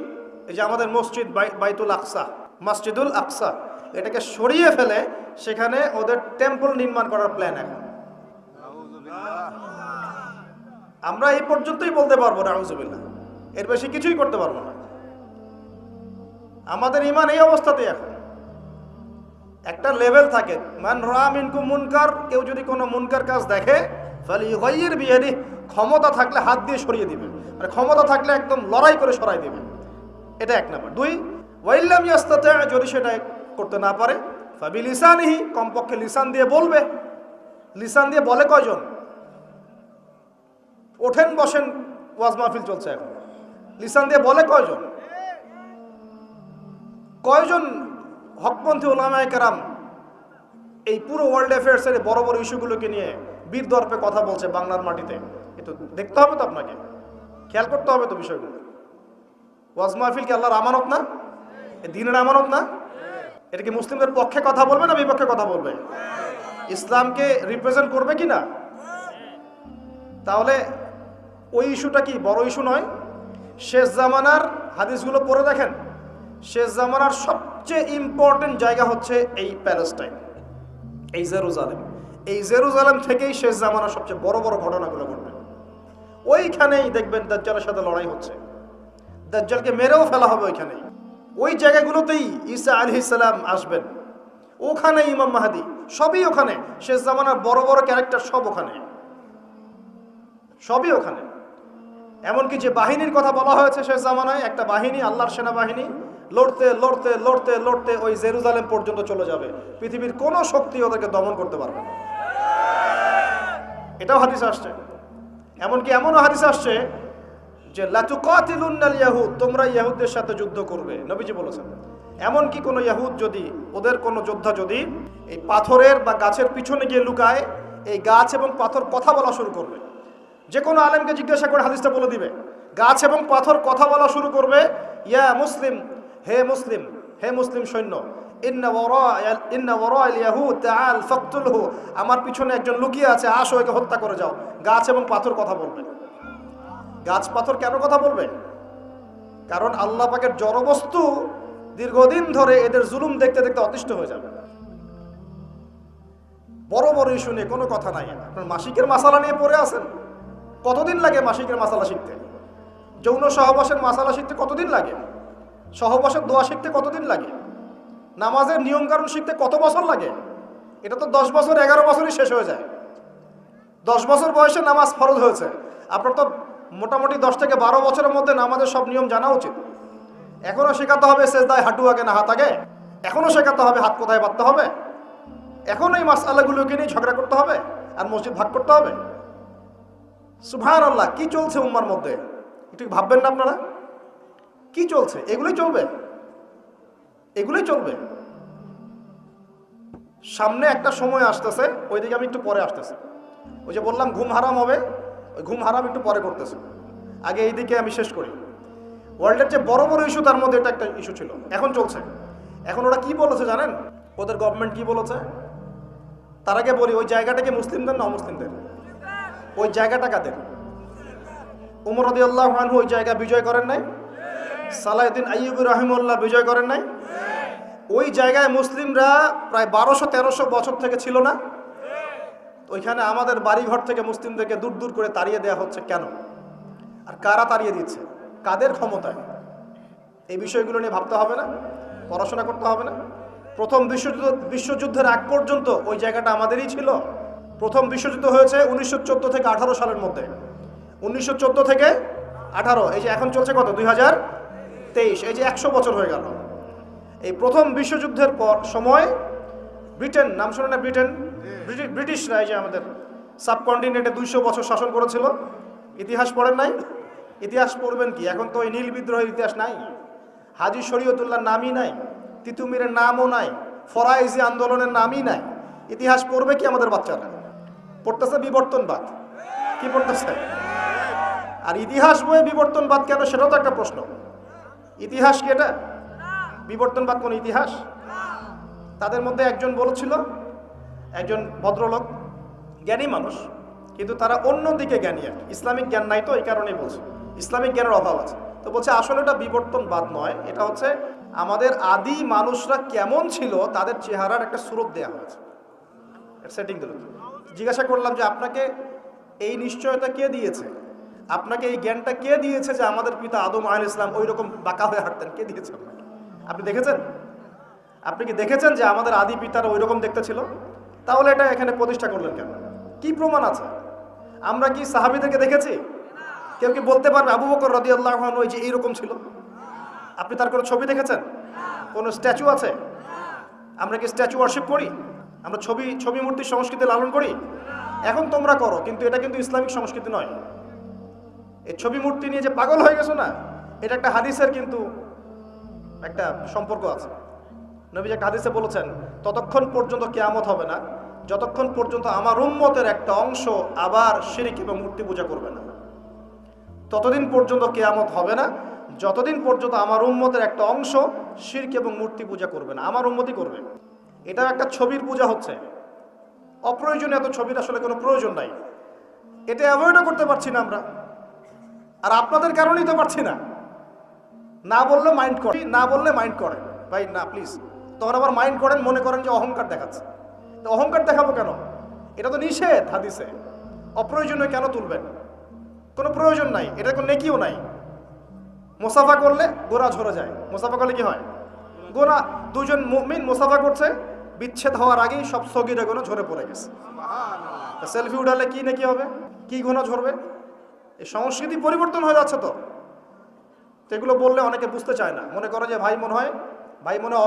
এই যে আমাদের মসজিদ বাইতুল আকসা, মসজিদুল আকসা, এটাকে সরিয়ে ফেলে সেখানে ওদের টেম্পল নির্মাণ করার প্ল্যান। এখন আমরা এই পর্যন্তই বলতে পারবো, নাউযুবিল্লাহ, এর বেশি কিছুই করতে পারবো না। আমাদের ঈমান এই অবস্থাতেই এখন। একটা লেভেল থাকে, মান রাআ মিনকুম মুনকার, কেউ যদি কোনো মুনকার কাজ দেখে, ফালিয়ুগাইয়ির বিয়াদিহি, ক্ষমতা থাকলে হাত দিয়ে সরিয়ে দিবে, মানে ক্ষমতা থাকলে একদম লড়াই করে সরাই দিবে। এটা এক নাম্বার। 2, ওয়াইল্লাম ইয়াস্তাতি', যদি সেটা করতে না পারে, ফাবিলিসানিহি, কমপক্ষে লিসান দিয়ে বলবে। লিসান দিয়ে বলে কয়জন? ওঠেন বসেন ওয়াজ মাহফিল চলছে এখন, লিসান দিয়ে বলে কয়জন? কয়জন হকপন্থী উলামায়ে কেরাম এই পুরো ওয়ার্ল্ড অ্যাফেয়ার্সের বড় বড় ইস্যুগুলোকে নিয়ে বীর দর্পে কথা বলছে বাংলার মাটিতে। কিন্তু দেখতে হবে তো, আপনাকে খেয়াল করতে হবে তো বিষয়গুলো। ওয়াজ মাহফিল কি আল্লাহর আমানত না? দ্বীনের আমানত না? এটা কি মুসলিমদের পক্ষে কথা বলবে না বিপক্ষে কথা বলবে? ইসলামকে রিপ্রেজেন্ট করবে কি না? তাহলে ওই ইস্যুটা কি বড় ইস্যু নয়? শেষ জামানার হাদিসগুলো পড়ে দেখেন, শেষ জামানার সবচেয়ে ইম্পর্টেন্ট জায়গা হচ্ছে এই প্যালেস্টাইন, এই জেরুজালেম। এই জেরুজালেম থেকেই শেষ জামানার সবচেয়ে বড় বড় ঘটনাগুলো ঘটবে। ওইখানেই দেখবেন দাজ্জালের সাথে লড়াই হচ্ছে, দাজ্জালকে মেরেও ফেলা হবে ওইখানেই। ওই জায়গাগুলোতেই ঈসা আলাইহিস সালাম আসবেন, ওখানে ইমাম মাহদী, সবই ওখানে। শেষ জামানার বড় বড় ক্যারেক্টার সব ওখানে, সবই ওখানে। এমনকি যে বাহিনীর কথা বলা হয়েছে শেষ জামানায়, একটা বাহিনী, আল্লাহর সেনাবাহিনী লড়তে লড়তে লড়তে লড়তে ওই জেরুজালেম পর্যন্ত চলে যাবে। পৃথিবীর কোনো শক্তি ওদেরকে দমন করতে পারবে না। এটাও হাদিস আসছে। এমনকি এমনও হাদিস আসছে যে লাতুকাতিলুন্নাল ইয়াহুদ, তোমরা ইহুদদের সাথে যুদ্ধ করবে, নবীজি বলেছেন। এমনকি কোনো ইহুদ যদি, ওদের কোনো যোদ্ধা যদি এই পাথরের বা গাছের পিছনে গিয়ে লুকায়, এই গাছ এবং পাথর কথা বলা শুরু করবে। যে কোনো আলেমকে জিজ্ঞাসা করে হাদিসটা বলে দিবে। গাছ এবং পাথর কথা বলা শুরু করবে, ইয়া মুসলিম, হে মুসলিম, হে মুসলিম সৈন্য, ইন্না ওয়ারা'আল ইয়াহুদ তাআল ফাকতুলহু, আমার পিছনে একজন লুকিয়ে আছে, আসো একে হত্যা করে যাও। গাছ এবং পাথর কথা বলবে। গাছ পাথর কেন কথা বলবে? কারণ আল্লাহ পাকের জড়বস্তু দীর্ঘদিন ধরে এদের জুলুম দেখতে দেখতে অতিষ্ঠ হয়ে যাবে। বড় বড় ইস্যু নিয়ে কোনো কথা নাই। আপনার মাসিকের মাসালা নিয়ে পড়ে আছেন, কতদিন লাগে মাসিকের মাসালা শিখতে? যৌন সহবাসের মাসালা শিখতে কতদিন লাগে? সহবাসের দোয়া শিখতে কতদিন লাগে? নামাজের নিয়ম কানুন শিখতে কত বছর লাগে? এটা তো 10 বছর 11 বছরই শেষ হয়ে যায়। 10 বছর বয়সে নামাজ ফরজ হয়েছে, আপনার তো মোটামুটি 10 থেকে 12 বছরের মধ্যে নামাজের সব নিয়ম জানা উচিত। এখনও শেখাতে হবে সেজদায় হাঁটু আগে না হাত আগে, এখনও শেখাতে হবে হাত কোথায় বাঁধতে হবে, এখন এই মাসআলাগুলোকে নিয়ে ঝগড়া করতে হবে আর মসজিদ ভাগ করতে হবে। সুবহানাল্লাহ, কি চলছে উম্মার মধ্যে একটু ভাববেন না আপনারা? কি চলছে? এগুলোই চলবে, এগুলোই চলবে। সামনে একটা সময় আসতেছে, ওইদিকে আমি একটু পরে আসতেছি। ওই যে বললাম ঘুম হারাম হবে, ওই ঘুম হারাম একটু পরে করতেছে, আগে এইদিকে আমি শেষ করি। ওয়ার্ল্ডের যে বড় বড় ইস্যু তার মধ্যে এটা একটা ইস্যু ছিল, এখন চলছে। এখন ওরা কি বলেছে জানেন? ওদের গভর্নমেন্ট কি বলেছে? তার আগে বলি, ওই জায়গাটা কি মুসলিমদের না অমুসলিমদের? ওই জায়গাটা কাদের? উমর রাদিয়াল্লাহু আনহু ওই জায়গা বিজয় করেন নাই? সালাহউদ্দিন আইয়ুবী রাহিমাহুল্লাহ বিজয় করেন নাই? ওই জায়গায় মুসলিমরা প্রায় 1200-1300 বছর থেকে ছিল না? ওইখানে আমাদের বাড়িঘর থেকে মুসলিমদেরকে দূর দূর করে তাড়িয়ে দেওয়া হচ্ছে কেন? আর কারা তাড়িয়ে দিচ্ছে? কাদের ক্ষমতায়? এই বিষয়গুলো নিয়ে ভাবতে হবে না? পড়াশোনা করতে হবে না? প্রথম বিশ্বযুদ্ধের আগ পর্যন্ত ওই জায়গাটা আমাদেরই ছিল। প্রথম বিশ্বযুদ্ধ হয়েছে 1914 থেকে 18 সালের মধ্যে। 1914 থেকে 18, এই যে এখন চলছে কত, 2023, এই যে 100 বছর হয়ে গেল। এই প্রথম বিশ্বযুদ্ধের পর সময় ব্রিটেন, নাম শোনেন না? ব্রিটিশরা এই যে আমাদের সাবকন্টিনেন্টে 200 বছর শাসন করেছিল। ইতিহাস পড়েন নাই? ইতিহাস পড়বেন কি? এখন তো ওই নীল বিদ্রোহের ইতিহাস নাই, হাজী শরীয়তুল্লাহর নামই নাই, তিতুমিরের নামও নাই, ফরাইজি আন্দোলনের নামই নাই। ইতিহাস পড়বে কি আমাদের বাচ্চারা? পড়তেছে বিবর্তনবাদ। কি পড়তেছে? আর ইতিহাস বইয়ে বিবর্তনবাদ কেন, সেটাও তো একটা প্রশ্ন। ইতিহাস কি এটা? বিবর্তনবাদ কোন ইতিহাস? তাদের মধ্যে একজন বলেছিল, একজন ভদ্রলোক, জ্ঞানী মানুষ, কিন্তু তারা অন্যদিকে জ্ঞানী, আর ইসলামিক জ্ঞান নাই, তো এই কারণেই বলছে ইসলামিক জ্ঞানের অভাব আছে। তো বলছে আসলে এটা বিবর্তনবাদ নয়, এটা হচ্ছে আমাদের আদি মানুষরা কেমন ছিল তাদের চেহারার একটা সুরত দেওয়া হয়েছে, সেটিং দিল। জিজ্ঞাসা করলাম যে আপনাকে এই নিশ্চয়তা কে দিয়েছে, আপনাকে এই জ্ঞানটা কে দিয়েছে যে আমাদের পিতা আদম আলাইহিস সালাম ওই রকম বাঁকা হয়ে হাঁটতেন? কে দিয়েছে আপনাকে? আপনি দেখেছেন? আপনি কি দেখেছেন যে আমাদের আদি পিতারা ওই রকম দেখতে ছিল? তাহলে এটা এখানে প্রতিষ্ঠা করলেন কেন? কি প্রমাণ আছে? আমরা কি সাহাবীদেরকে দেখেছি? কেউ কি বলতে পারবে আবু বকর রাদিয়াল্লাহু আনহু যে এইরকম ছিল? আপনি তার কোনো ছবি দেখেছেন? কোনো স্ট্যাচু আছে? আমরা কি স্ট্যাচু ওয়ার্শিপ করি? আমরা ছবি মূর্তির সংস্কৃতি লালন করি? এখন তোমরা করো, কিন্তু এটা কিন্তু ইসলামিক সংস্কৃতি নয়। এই ছবি মূর্তি নিয়ে যে পাগল হয়ে গেছো না, এটা একটা হাদিসের কিন্তু একটা সম্পর্ক আছে। নবী এক হাদিসে বলেছেন, ততক্ষণ পর্যন্ত কিয়ামত হবে না যতক্ষণ পর্যন্ত আমার উম্মতের একটা অংশ আবার শিরক এবং মূর্তি পূজা করবে না। ততদিন পর্যন্ত কিয়ামত হবে না যতদিন পর্যন্ত আমার উম্মতের একটা অংশ শিরক এবং মূর্তি পূজা করবে না। আমার উম্মতই করবে। এটা একটা ছবির পূজা হচ্ছে, অপ্রয়োজনীয় এত ছবির আসলে কোনো প্রয়োজন নাই। এটা অ্যাভয়েডও করতে পারছি না আমরা, আর আপনাদের কারণেই তো পারছি না। না বললে মাইন্ড করে, না বললে মাইন্ড করে, ভাই না প্লিজ। তখন আবার মাইন্ড করেন, মনে করেন যে অহংকার দেখাচ্ছে। তো অহংকার দেখাবো কেন? এটা তো নিষেধ হাদিসে। অপ্রয়োজনীয় কেন তুলবেন? কোনো প্রয়োজন নাই, এটা কোনো নেকিও নাই। মুসাফা করলে গোনা ঝরে যায়। মুসাফা করলে কি হয়? গোনা। দুজন মুমিন মুসাফা করছে, বিচ্ছেদ হওয়ার আগেই সব সগীরা গোনা ঝরে পড়ে গেছে। সেলফি উঠালে কি নাকি হবে? কি গোনা ঝরবে? এই সংস্কৃতি পরিবর্তন হয়ে যাচ্ছে তো। এগুলো বললে অনেকে বুঝতে চায় না, মনে করে যে ভাই মনে হয়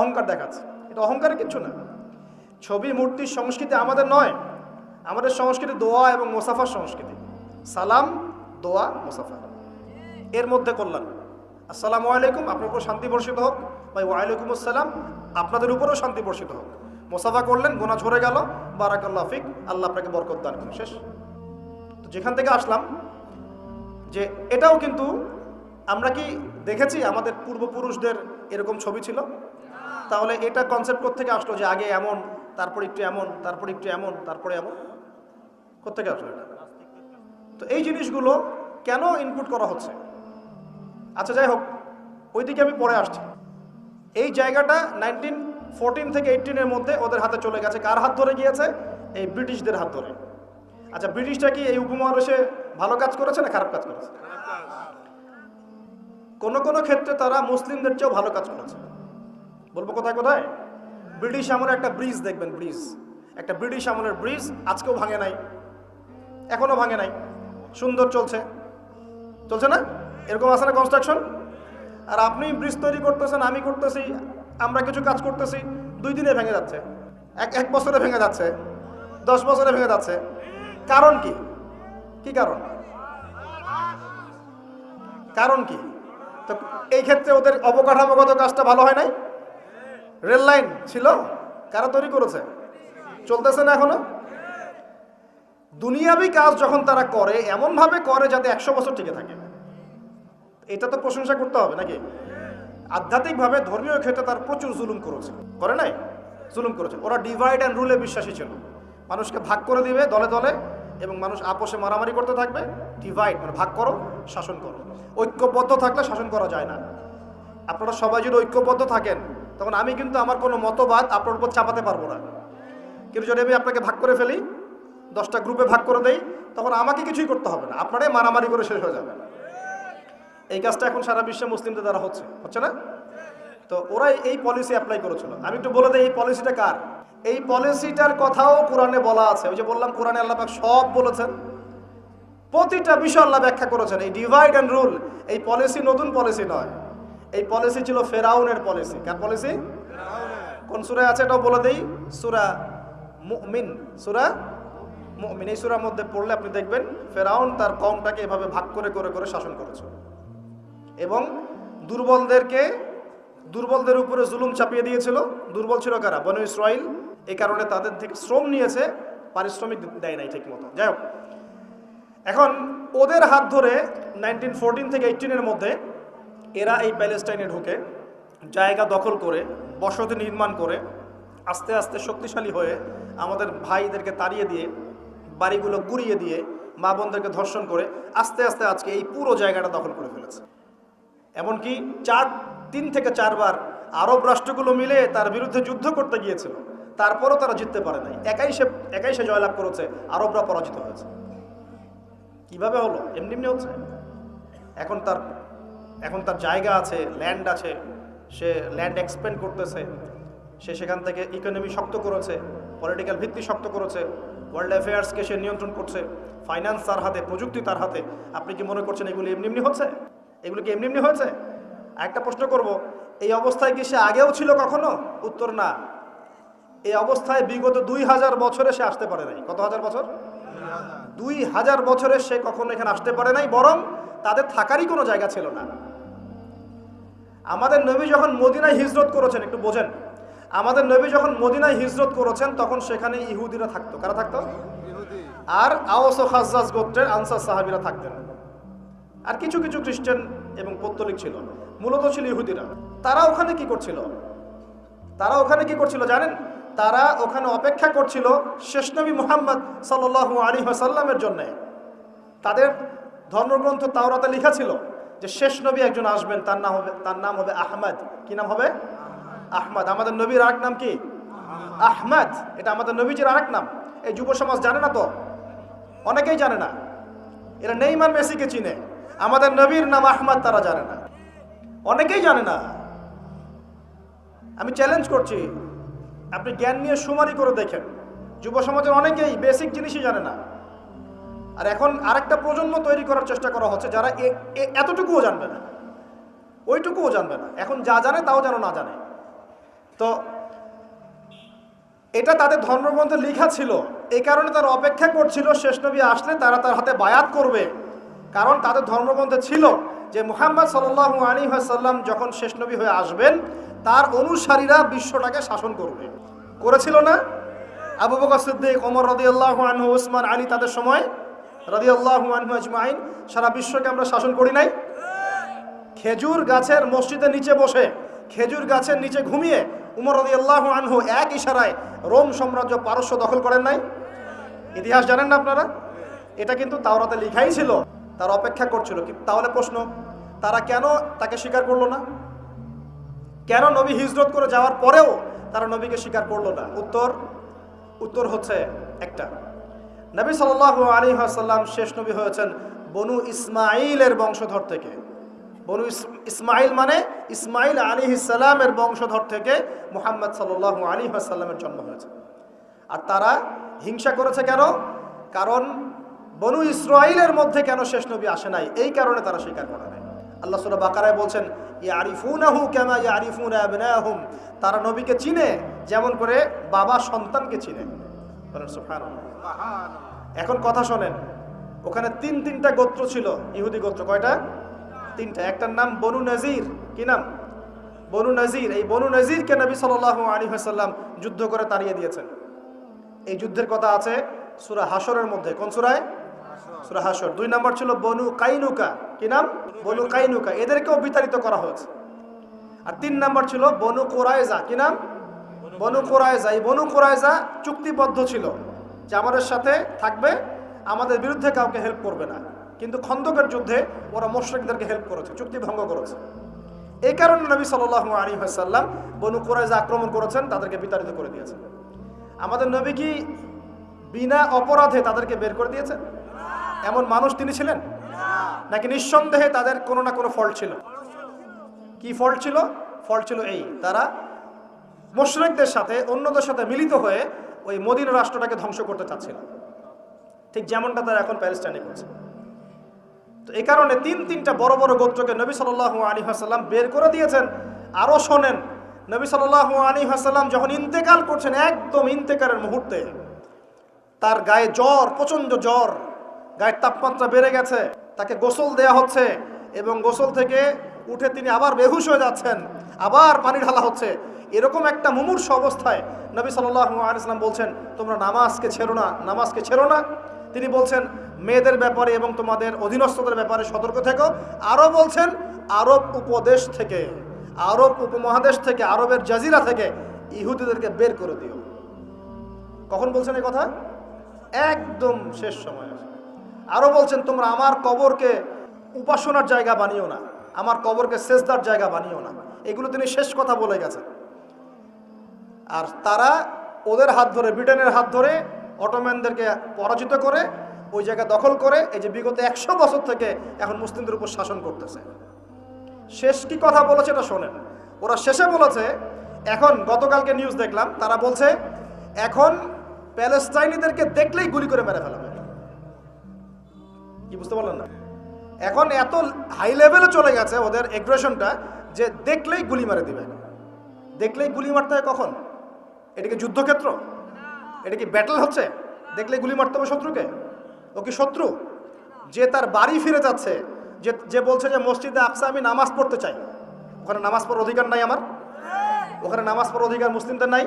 অহংকার দেখাচ্ছে। এটা অহংকারের কিচ্ছু না। ছবি মূর্তির সংস্কৃতি আমাদের নয়। আমাদের সংস্কৃতি দোয়া এবং মুসাফার সংস্কৃতি। সালাম, দোয়া, মুসাফা, এর মধ্যে কল্যাণ। আসসালামু আলাইকুম, আপনার উপর শান্তি বর্ষিত হোক। ভাই ওয়ালাইকুম আসসালাম, আপনাদের উপরও শান্তি বর্ষিত হোক। মুসাফা করলেন, গোনা ঝরে গেল, বারাকাল্লাহ ফিক, আল্লাহ আপনাকে বরকত দান করুন। শেষ। তো যেখান থেকে আসলাম যে এটাও কিন্তু আমরা কি দেখেছি আমাদের পূর্বপুরুষদের এরকম ছবি ছিল? তাহলে এটা কনসেপ্ট কোত্থেকে আসলো যে আগে এমন, তারপর একটু এমন, তারপর একটু এমন, তারপরে এমন? কোত্থেকে আসলো এটা? তো এই জিনিসগুলো কেন ইনপুট করা হচ্ছে? আচ্ছা যাই হোক, ওইদিকে আমি পরে আসছি। এই জায়গাটা 1914 থেকে 18-এর মধ্যে ওদের হাতে চলে গেছে। কার হাত ধরে গিয়েছে? এই ব্রিটিশদের হাত ধরে। আচ্ছা, ব্রিটিশরা কি এই উপমহাদেশে ভালো কাজ করেছে না খারাপ কাজ করেছে? কোন কোন ক্ষেত্রে তারা মুসলিমদের চেয়েও ভালো কাজ করেছে। বলবো কোথায় কোথায়? ব্রিটিশ আমলের একটা ব্রিজ দেখবেন, ব্রিজ, একটা ব্রিটিশ আমলের ব্রিজ আজকেও ভাঙে নাই, এখনো ভাঙে নাই, সুন্দর চলছে। চলছে না? এরকম আছে না কনস্ট্রাকশন? আর আপনি ব্রিজ তৈরি করতেছেন, আমি করতেছি, আমরা কিছু কাজ করতেছি, 2 দিনে ভেঙে যাচ্ছে, এক বছরে ভেঙে যাচ্ছে, 10 বছরে ভেঙে যাচ্ছে। কারণ কি? কি কারণ? কারণ কি? তো এই ক্ষেত্রে ওদের অবকাঠামোগত কাজটা ভালো হয় নাই? রেল লাইন ছিল, কারা তৈরি করেছে? চলতেছে না এখনো? দুনিয়াবি কাজ যখন তারা করে, এমন ভাবে করে যাতে 100 বছর টিকে থাকে। এটা তো প্রশংসা করতে হবে নাকি? আধ্যাত্মিকভাবে ধর্মীয় ক্ষেত্রে তার প্রচুর জুলুম করেছে, করে নাই? জুলুম করেছে। ওরা ডিভাইড অ্যান্ড রুলে বিশ্বাসী ছিল। মানুষকে ভাগ করে দিবে দলে দলে, এবং মানুষ আপোষে মারামারি করতে থাকবে। ডিভাইড মানে ভাগ করো, শাসন করো। ঐক্যবদ্ধ থাকলে শাসন করা যায় না। আপনারা সবাই যদি ঐক্যবদ্ধ থাকেন, তখন আমি কিন্তু আমার কোনো মতবাদ আপনার উপর চাপাতে পারবো না। কিন্তু যদি আমি আপনাকে ভাগ করে ফেলি, 10টা গ্রুপে ভাগ করে দেই, তখন আমাকে কিছুই করতে হবে না, আপনারাই মারামারি করে শেষ হয়ে যাবে। এই কাজটা এখন সারা বিশ্বে মুসলিমদের দ্বারা হচ্ছে না? তো ওরা এই পলিসি অ্যাপ্লাই করেছিল। আমি একটু বলে দিই এই পলিসিটা কার। এই পলিসিটার কথাও কোরআনে বলা আছে। ওই যে বললাম, কোরআনে আল্লাহ পাক সব বলেছেন, প্রতিটা বিষয় আল্লাহ ব্যাখ্যা করেছেন। এই ডিভাইড অ্যান্ড রুল, এই পলিসি নতুন পলিসি নয়। এই পলিসি ছিল ফেরাউনের পলিসি। কার পলিসি? কোন সূরায় আছে এটাও বলে দেই, সূরা মুমিন। সূরা মুমিন, এই সূরার মধ্যে পড়লে আপনি দেখবেন ফেরাউন তার কওমটাকে এভাবে ভাগ করে করে করে শাসন করেছে, এবং দুর্বলদের উপরে জুলুম চাপিয়ে দিয়েছিল। দুর্বল ছিল কারা? বনু ইসরাইল। এই কারণে তাদের থেকে শ্রম নিয়েছে, পারিশ্রমিক দেয় নাই ঠিক মতো। যাই হোক, এখন ওদের হাত ধরে 1914 থেকে 18-এর মধ্যে এরা এই প্যালেস্টাইনে ঢুকে জায়গা দখল করে বসতি নির্মাণ করে আস্তে আস্তে শক্তিশালী হয়ে আমাদের ভাইদেরকে তাড়িয়ে দিয়ে, বাড়িগুলো গুড়িয়ে দিয়ে, মা বোনদেরকে ধর্ষণ করে আস্তে আস্তে আজকে এই পুরো জায়গাটা দখল করে ফেলেছে। এমনকি 3 থেকে 4 বার আরব রাষ্ট্রগুলো মিলে তার বিরুদ্ধে যুদ্ধ করতে গিয়েছিল, তারপরও তারা জিততে পারে নাই। একাই সে জয়লাভ করেছে, আরবরা পরাজিত হয়েছে। কিভাবে হলো? এমনি হচ্ছে। এখন তার জায়গা আছে, ল্যান্ড আছে, সে ল্যান্ড এক্সপেন্ড করতেছে, সে সেখান থেকে ইকোনমি শক্ত করেছে, পলিটিক্যাল ভিত্তি শক্ত করেছে, ওয়ার্ল্ড অ্যাফেয়ার্সকে সে নিয়ন্ত্রণ করছে, ফাইন্যান্স তার হাতে, প্রযুক্তি তার হাতে। আপনি কি মনে করছেন এগুলো এমনি হচ্ছে? এগুলো কি এমনি হয়েছে? একটা প্রশ্ন করব, এই অবস্থায় কি সে আগেও ছিল কখনো? উত্তর না। এই অবস্থায় বিগত 2000 বছরে সে আসতে পারে নাই। কত হাজার বছর? 2000 বছরে সে কখনো এখানে আসতে পারে নাই, বরং তাদের থাকারই কোনো জায়গা ছিল না। আমাদের নবী যখন মদিনায় হিজরত করেছেন, একটু বোঝেন, আমাদের নবী যখন মদিনায় হিজরত করেছেন তখন সেখানে ইহুদিরা থাকতো। কারা থাকতো? আর আওস ও খাজ্জাজ গোত্রের আনসার সাহাবীরা থাকতেন। আর কিছু কিছু খ্রিস্টান এবং পৌত্তলিক ছিল, মূলত ছিল ইহুদিরা। তারা ওখানে কি করছিল জানেন? তারা ওখানে অপেক্ষা করছিল শেষ নবী মুহাম্মদ সাল্লাল্লাহু আলাইহি ওয়াসাল্লামের জন্য। তাদের ধর্মগ্রন্থ তাওরাতে লেখা ছিল যে শেষ নবী একজন আসবেন, তার নাম হবে আহমদ। কি নাম হবে? আহমদ। আমাদের নবীর আরেক নাম কি? আহমদ। এটা আমাদের নবীজির আরেক নাম। এই যুব সমাজ জানে না তো, অনেকেই জানে না। এরা নেইমার মেসিকে চিনে, আমাদের নবীর নাম আহমদ তারা জানে না, অনেকেই জানে না। আমি চ্যালেঞ্জ করছি, আপনি জ্ঞান নিয়ে সুমারি করে দেখেন, যুব সমাজের অনেকেই বেসিক জিনিসই জানে না। আর এখন আরেকটা প্রজন্ম তৈরি করার চেষ্টা করা হচ্ছে যারা এতটুকুও জানবে না, ওইটুকুও জানবে না। এখন যা জানে তাও যেন না জানে। তো এটা তাদের ধর্মগ্রন্থে লেখা ছিল, এই কারণে তারা অপেক্ষা করছিল শেষ নবী আসলে তারা তার হাতে বায়াত করবে। কারণ তাদের ধর্মগ্রন্থে ছিল যে মুহাম্মদ সাল্লাল্লাহু আলাইহি ওয়াসাল্লাম যখন শেষ নবী হয়ে আসবেন তার অনুসারীরা বিশ্বটাকে শাসন করবে। করেছিল না? আবু বকর সিদ্দিক, ওমর রাদিয়াল্লাহু আনহু, উসমান, আলী, তাদের সময় রাদিয়াল্লাহু আনহু আজমাইন সারা বিশ্বকে আমরা শাসন করি নাই? খেজুর গাছের মসজিদের নিচে বসে, খেজুর গাছের নিচে ঘুমিয়ে উমর রাদিয়াল্লাহু আনহু এক ইশারায় রোম সাম্রাজ্য পারস্য দখল করেন নাই? ইতিহাস জানেন না আপনারা? এটা কিন্তু তাওরাতে লেখাই ছিল। তারা অপেক্ষা করছিল। তাহলে প্রশ্ন, তারা কেন তাকে স্বীকার করলো না? কেন নবী হিজরত করে যাওয়ার পরেও তারা নবীকে স্বীকার করলো না? উত্তর হচ্ছে একটা, নবী সাল্লাল্লাহু আলাইহি ওয়াসাল্লাম শেষ নবী হয়েছেন বনু ইসমাইলের বংশধর থেকে। বনু ইসমাইল মানে ইসমাইল আলাইহিস সালামের বংশধর থেকে মুহাম্মদ সাল্লাল্লাহু আলাইহি ওয়াসাল্লামের জন্ম হয়েছে। আর তারা হিংসা করেছে কেন? কারণ বনু ইসরাইলের মধ্যে কেন শেষ নবী আসে নাই, এই কারণে তারা স্বীকার করে নাই। আল্লাহ সূরা বাকারায় বলছেন ইয়ারিফুনাহু কামা ইয়ারিফুনা আবনাহুম, তারা নবীকে চিনে যেমন করে বাবা সন্তানকে চিনে। বলেন সুবহানাল্লাহ। এখন কথা শোনেন, ওখানে তিনটা গোত্র ছিল, ইহুদি গোত্র। কয়টা? তিনটা। একটার নাম বনু নজির। কি নাম? বনু নজির। এই বনু নজিরকে নবী সাল্লাল্লাহু আলাইহি ওয়াসাল্লাম যুদ্ধ করে তাড়িয়ে দিয়েছেন। এই যুদ্ধের কথা আছে সূরা হাশরের মধ্যে। কোন সূরায়? সূরা হাশর। 2 নম্বর ছিল বনু কাইনুকা। কি নাম? বনু কাইনুকা। এদেরকেও বিতাড়িত করা হয়েছে। আর 3 নম্বর ছিল বনু কুরাইজা। কি নাম? বনু কুরাইজা। এই বনু কুরাইজা চুক্তিবদ্ধ ছিল যে আমাদের সাথে থাকবে, আমাদের বিরুদ্ধে কাউকে হেল্প করবে না। কিন্তু খন্দকের যুদ্ধে ওরা মুশরিকদেরকে হেল্প করেছে, চুক্তি ভঙ্গ করেছে। এই কারণে নবী সাল্লাল্লাহু আলাইহি ওয়াসাল্লাম বনু কুরাইজা আক্রমণ করেছেন, তাদেরকে বিতাড়িত করে দিয়েছেন। আমাদের নবী কি বিনা অপরাধে তাদেরকে বের করে দিয়েছেন? এমন মানুষ তিনি ছিলেন? নাকি নিঃসন্দেহে তাদের কোনো না কোনো ফল্ট ছিল? কি ফল্ট ছিল? ফল্ট ছিল এই, তারা মুশরিকদের সাথে, অন্যদের সাথে মিলিত হয়ে ওই মদিনা রাষ্ট্রটাকে ধ্বংস করতে চাচ্ছিল, ঠিক যেমনটা তারা এখন প্যালেস্টাইনে করছে। তো এই কারণে তিনটা বড় বড় গোত্রকে নবী সাল্লাল্লাহু আলাইহি ওয়াসাল্লাম বের করে দিয়েছেন। আরও শোনেন, নবী সাল্লাল্লাহু আলাইহি ওয়াসাল্লাম যখন ইন্তেকাল করছেন, একদম ইন্তেকালের মুহূর্তে তার গায়ে জ্বর, প্রচণ্ড জ্বর, গায়ের তাপমাত্রা বেড়ে গেছে, তাকে গোসল দেয়া হচ্ছে এবং গোসল থেকে উঠে তিনি আবার বেহুশ হয়ে যাচ্ছেন, আবার পানি ঢালা হচ্ছে। এরকম একটা মুমূর্ষু অবস্থায় নবী সাল্লাল্লাহু আলাইহি ওয়াসাল্লাম বলছেন, তোমরা নামাজকে ছেড়ো না। তিনি বলছেন মেয়েদের ব্যাপারে এবং তোমাদের অধীনস্থদের ব্যাপারে সতর্ক থেকো। আরও বলছেন আরব উপমহাদেশ থেকে, আরবের জাজিরা থেকে ইহুদিদেরকে বের করে দিও। কখন বলছেন এই কথা? একদম শেষ সময়। আরও বলছেন তোমরা আমার কবরকে উপাসনার জায়গা বানিও না, আমার কবরকে সেজদার জায়গা বানিও না। এগুলো তিনি শেষ কথা বলে গেছেন। আর তারা ওদের হাত ধরে, ব্রিটেনের হাত ধরে অটোম্যানদেরকে পরাজিত করে ওই জায়গা দখল করে এই যে বিগত 100 বছর থেকে এখন মুসলিমদের উপর শাসন করতেছে। শেষ কি কথা বলেছে এটা শোনেন। ওরা শেষে বলেছে, এখন গতকালকে নিউজ দেখলাম, তারা বলছে এখন প্যালেস্টাইনিদেরকে দেখলেই গুলি করে মেরে ফেলা হবে। কি বুঝতে পারলেন না? এখন এত হাই লেভেলে চলে গেছে ওদের এগ্রেশনটা যে দেখলেই গুলি মারে দিবে। দেখলেই গুলি মারতে হয় কখন? এটা কি যুদ্ধক্ষেত্র? এটা কি ব্যাটল হচ্ছে? দেখলেই গুলি মারতে হবে শত্রুকে? ও কি শত্রু? যে তার বাড়ি ফিরে যাচ্ছে, যে বলছে যে মসজিদে আকসা আমি নামাজ পড়তে চাই, ওখানে নামাজ পড়ার অধিকার নাই আমার? ওখানে নামাজ পড়ার অধিকার মুসলিমদের নাই?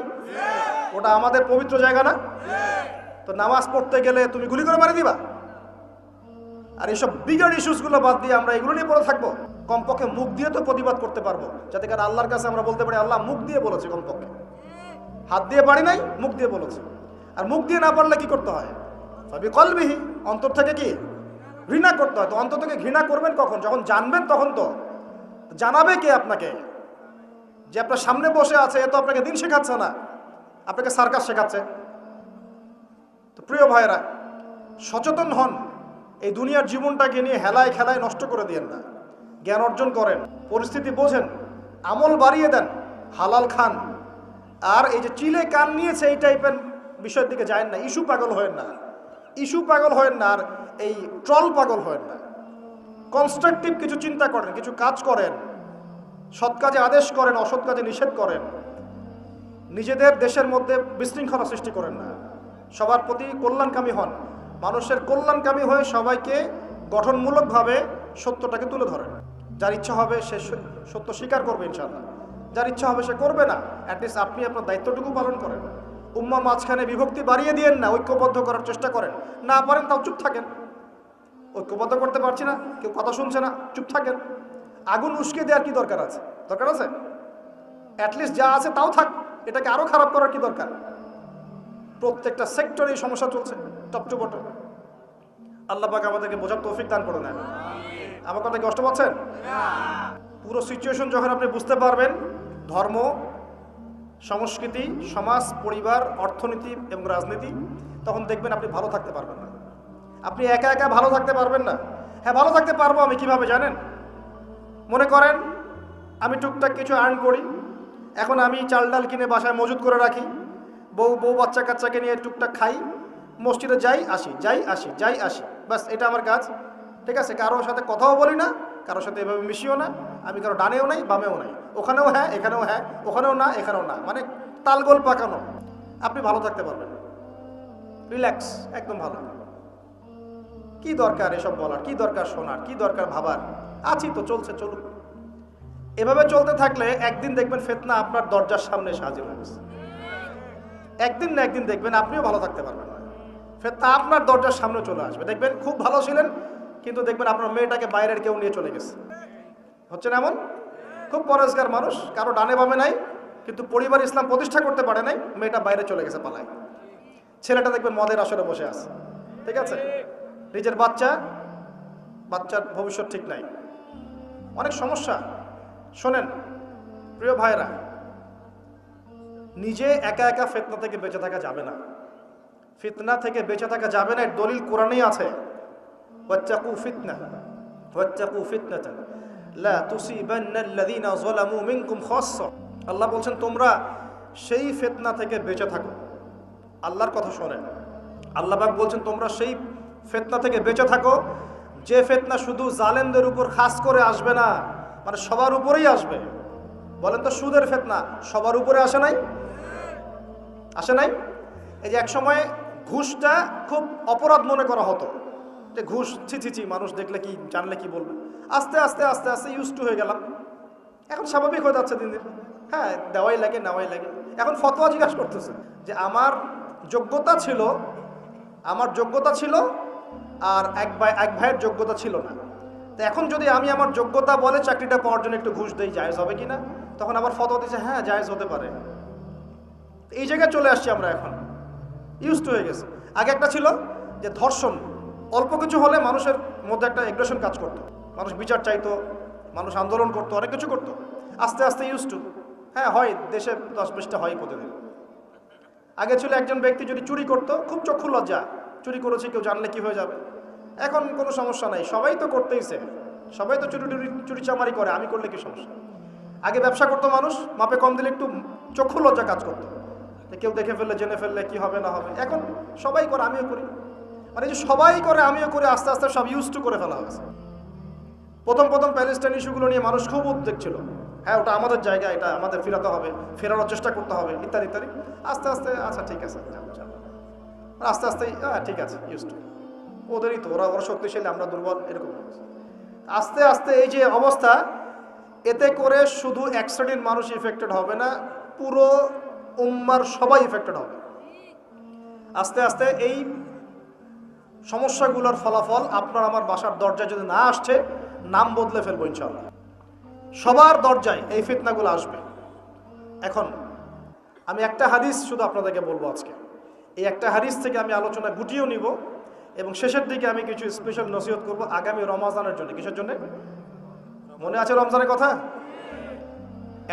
ওটা আমাদের পবিত্র জায়গা না? তো নামাজ পড়তে গেলে তুমি গুলি করে মারি দিবা? আর এইসব বিগার ইস্যুসগুলো বাদ দিয়ে আমরা এগুলো নিয়ে পড়ে থাকবো? কমপক্ষে মুখ দিয়ে তো প্রতিবাদ করতে পারবো, যাতে করে আল্লাহর কাছে আমরা বলতে পারি আল্লাহ মুখ দিয়ে বলেছে। কমপক্ষে হাত দিয়ে পারি নাই, মুখ দিয়ে বলেছে। আর মুখ দিয়ে না পারলে কি করতে হয়? সবই কলবিহি, অন্তর থেকে কি ঘৃণা করতে হয়। তো অন্তর থেকে ঘৃণা করবেন কখন? যখন জানবেন তখন। তো জানাবে কে আপনাকে? যে আপনার সামনে বসে আছে, এ তো আপনাকে দিন শেখাচ্ছে না, আপনাকে সার্কাস শেখাচ্ছে। তো প্রিয় ভাইরা, সচেতন হন। এই দুনিয়ার জীবনটাকে নিয়ে হেলায় খেলায় নষ্ট করে দিয়েন না। জ্ঞান অর্জন করেন, পরিস্থিতি বোঝেন, আমল বাড়িয়ে দেন, হালাল খান। আর এই যে চিলে কান নিয়েছে এই টাইপের বিষয়ের দিকে যায় না। ইস্যু পাগল হয়েন না, ইস্যু পাগল হয়েন না, আর এই ট্রল পাগল হয়েন না। কনস্ট্রাকটিভ কিছু চিন্তা করেন, কিছু কাজ করেন, সৎ কাজে আদেশ করেন, অসৎ কাজে নিষেধ করেন। নিজেদের দেশের মধ্যে বিশৃঙ্খলা সৃষ্টি করেন না। সবার প্রতি কল্যাণকামী হন। মানুষের কল্যাণকামী হয়ে সবাইকে গঠনমূলকভাবে সত্যটাকে তুলে ধরেন। যার ইচ্ছা হবে সে সত্য স্বীকার করবে ইনশাআল্লাহ, যার ইচ্ছা হবে সে করবে না। অ্যাটলিস্ট আপনি আপনার দায়িত্বটুকু পালন করেন। উম্মাহ মাঝখানে বিভক্তি বাড়িয়ে দিয়েন না, ঐক্যবদ্ধ করার চেষ্টা করেন। না পারেন তাও চুপ থাকেন। ঐক্যবদ্ধ করতে পারছি না, কেউ কথা শুনছে না, চুপ থাকেন। আগুন উস্কে দেওয়ার কি দরকার আছে? দরকার আছে? অ্যাটলিস্ট যা আছে তাও থাক, এটাকে আরো খারাপ করার কি দরকার? প্রত্যেকটা সেক্টরে এই সমস্যা চলছে, টপ টু বটম। আল্লাহ পাক আমাদেরকে বোঝার তৌফিক দান করে নেন। আমার কথা কষ্ট পাচ্ছেন? পুরো সিচুয়েশন যখন আপনি বুঝতে পারবেন, ধর্ম, সংস্কৃতি, সমাজ, পরিবার, অর্থনীতি এবং রাজনীতি, তখন দেখবেন আপনি ভালো থাকতে পারবেন না। আপনি একা একা ভালো থাকতে পারবেন না। হ্যাঁ, ভালো থাকতে পারবো আমি কিভাবে জানেন? মনে করেন আমি টুকটাক কিছু আর্ন করি, এখন আমি চাল ডাল কিনে বাসায় মজুত করে রাখি, বউ বাচ্চা কাচ্চাকে নিয়ে টুকটাক খাই, মসজিদে যাই আসি, যাই আসি, যাই আসি, বাস এটা আমার কাজ। ঠিক আছে? কারোর সাথে কথাও বলি না, কারোর সাথে এভাবে মিশিও না। আমি কারো ডানেও নাই, বামেও নাই, ওখানেও হ্যাঁ, এখানেও হ্যাঁ, ওখানেও না, এখানেও না, মানে তালগোল পাকানো। আপনি ভালো থাকতে পারবেন, রিল্যাক্স, একদম ভালো। কি দরকার এসব বলার, কি দরকার শোনার, কি দরকার ভাবার? আছি তো, চলছে, চলুক। এভাবে চলতে থাকলে একদিন দেখবেন ফিতনা আপনার দরজার সামনে এসে হাজির হয়ে গেছে। একদিন না একদিন দেখবেন আপনিও ভালো থাকতে পারবেন না, ফিতনা আপনার দরজার সামনে চলে আসবে। দেখবেন খুব ভালো ছিলেন, কিন্তু দেখবেন আপনার মেয়েটাকে বাইরের কেউ নিয়ে চলে গেছে। হচ্ছে না এমন? খুব পরেশগার মানুষ, কারো ডানে বামে নাই, কিন্তু পরিবার ইসলাম প্রতিষ্ঠা করতে পারে নাই, মেয়েটা বাইরে চলে গেছে পালায়। ছেলেটা দেখবেন মদের আসরে বসে আছে। ঠিক আছে? নিজের বাচ্চার ভবিষ্যৎ ঠিক নাই, অনেক সমস্যা। শোনেন প্রিয় ভাইরা, নিজে একা একা ফিতনা থেকে বেঁচে থাকা যাবে না। ফিতনা থেকে বেঁচে থাকা যাবে না, এর দলিল কোরআনেই আছে। ওয়াত্তাকু ফিতনা, ওয়াত্তাকু ফিতনাতান লা তুসিবান্নাল্লাযীনা যালামু মিনকুম খাসসা। আল্লাহ বলছেন তোমরা সেই ফিতনা থেকে বেঁচে থাকো। আল্লাহর কথা শোনেন, আল্লাহ পাক বলছেন তোমরা সেই ফিতনা থেকে বেঁচে থাকো, যে ফিতনা শুধু জালেমদের উপর খাস করে আসবে না, মানে সবার উপরেই আসবে। বলেন তো, সুদের ফিতনা সবার উপরে আসে নাই? আসে নাই? এই যে এক সময় ঘুষটা খুব অপরাধ মনে করা হতো, যে ঘুষ ছি, মানুষ দেখলে কি, জানলে কি বলবে। আস্তে আস্তে আস্তে আস্তে ইউজ টু হয়ে গেলাম, এখন স্বাভাবিক হয়ে যাচ্ছে দিন দিন। হ্যাঁ, দেওয়াই লাগে, নেওয়াই লাগে। এখন ফতোয়া জিজ্ঞাসা করতেছে যে আমার যোগ্যতা ছিল আর এক ভাইয়ের যোগ্যতা ছিল না, তো এখন যদি আমি আমার যোগ্যতা বলে চাকরিটা পাওয়ার জন্য একটু ঘুষ দেই, জায়েজ হবে কিনা? তখন আবার ফতোয়া দিচ্ছে হ্যাঁ জায়েজ হতে পারে। এই জায়গায় চলে আসছি আমরা, এখন ইউজ টু হয়ে গেছে। আগে একটা ছিল যে ধর্ষণ, অল্প কিছু হলে মানুষের মধ্যে একটা এগ্রেশন কাজ করতো, মানুষ বিচার চাইতো, মানুষ আন্দোলন করতো, অনেক কিছু করতো। আস্তে আস্তে ইউজ টু, হ্যাঁ হয়, দেশে 10-20টা হয় প্রতিদিন। আগে ছিল একজন ব্যক্তি যদি চুরি করতো, খুব চক্ষু লজ্জা, চুরি করেছে কেউ জানলে কি হয়ে যাবে। এখন কোনো সমস্যা নাই, সবাই তো করতেইছে, সবাই তো চুরি চামারি করে, আমি করলে কি সমস্যা? আগে ব্যবসা করতো মানুষ, মাপে কম দিলে একটু চক্ষু লজ্জা কাজ করতো, কেউ দেখে ফেললে, জেনে ফেললে কি হবে না হবে। এখন সবাই করে, আমিও করি, মানে যে সবাই করে আমিও করি, আস্তে আস্তে সব ইউজ টু করে ফেলা হয়েছে। প্রথম প্যালেস্টাইন ইস্যুগুলো নিয়ে মানুষ খুব উদ্বেগ ছিল, হ্যাঁ ওটা আমাদের জায়গা, এটা আমাদের ফেরাতে হবে, ফেরানোর চেষ্টা করতে হবে, ইত্যাদি ইত্যাদি। আস্তে আস্তে আচ্ছা ঠিক আছে, আস্তে আস্তে হ্যাঁ ঠিক আছে, ইউজ টু, ওদেরই তো, ওরা শক্তিশালী, আমরা দুর্বল, এরকম। আস্তে আস্তে এই যে অবস্থা, এতে করে শুধু এক শ্রেণীর মানুষ ইফেক্টেড হবে না, পুরো উম্মার সবাই এফেক্টেড হবে। আস্তে আস্তে এই সমস্যাগুলোর ফলাফল আপনার আমার বাসার দরজায় যদি না আসছে, নাম বদলে ফেলবো ইনশাআল্লাহ। সবার দরজায় এই ফিতনাগুলো আসবে। এখন আমি একটা হাদিস শুধু আপনাদেরকে বলবো আজকে। এই একটা হাদিস থেকে আমি আলোচনা গুটিয়েও নিব এবং শেষের দিকে আমি কিছু স্পেশাল নসিহত করব আগামী রমজানের জন্য। কিসের জন্য? মনে আছে রমজানের কথা?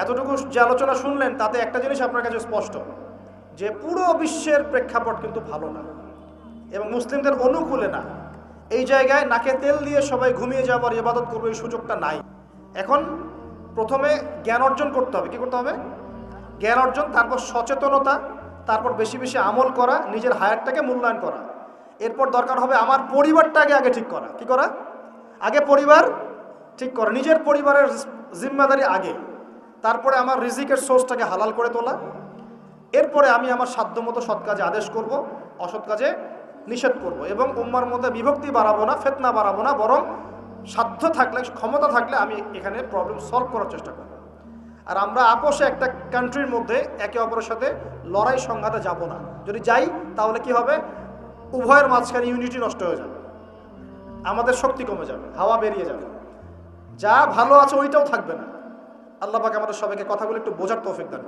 এতটুকু যে আলোচনা শুনলেন তাতে একটা জিনিস আপনার কাছে স্পষ্ট, যে পুরো বিশ্বের প্রেক্ষাপট কিন্তু ভালো না এবং মুসলিমদের অনুকূলে না। এই জায়গায় নাকে তেল দিয়ে সবাই ঘুমিয়ে যাবার ইবাদত করবে এই সুযোগটা নাই। এখন প্রথমে জ্ঞান অর্জন করতে হবে। কি করতে হবে? জ্ঞান অর্জন, তারপর সচেতনতা, তারপর বেশি বেশি আমল করা, নিজের হায়াতটাকে মূল্যায়ন করা। এরপর দরকার হবে আমার পরিবারটাকে আগে ঠিক করা। কি করা? আগে পরিবার ঠিক করা, নিজের পরিবারের জিম্মাদারি আগে। তারপরে আমার রিজিকের সোর্সটাকে হালাল করে তোলা। এরপরে আমি আমার সাধ্যমতো সৎ কাজে আদেশ করব, অসৎ কাজে নিষেধ করব এবং উম্মার মধ্যে বিভক্তি বাড়াবো না, ফিতনা বাড়াবো না, বরং সাধ্য থাকলে, ক্ষমতা থাকলে আমি এখানে প্রবলেম সলভ করার চেষ্টা করব। আর আমরা আপোষে একটা কান্ট্রির মধ্যে একে অপরের সাথে লড়াই সংঘাতে যাব না। যদি যাই তাহলে কি হবে? উভয়ের মাঝখানে ইউনিটি নষ্ট হয়ে যাবে, আমাদের শক্তি কমে যাবে, হাওয়া বেরিয়ে যাবে, যা ভালো আছে ওইটাও থাকবে না। আল্লাহ পাক আমাদের সবাইকে কথাগুলো একটু বোঝার তৌফিক দান।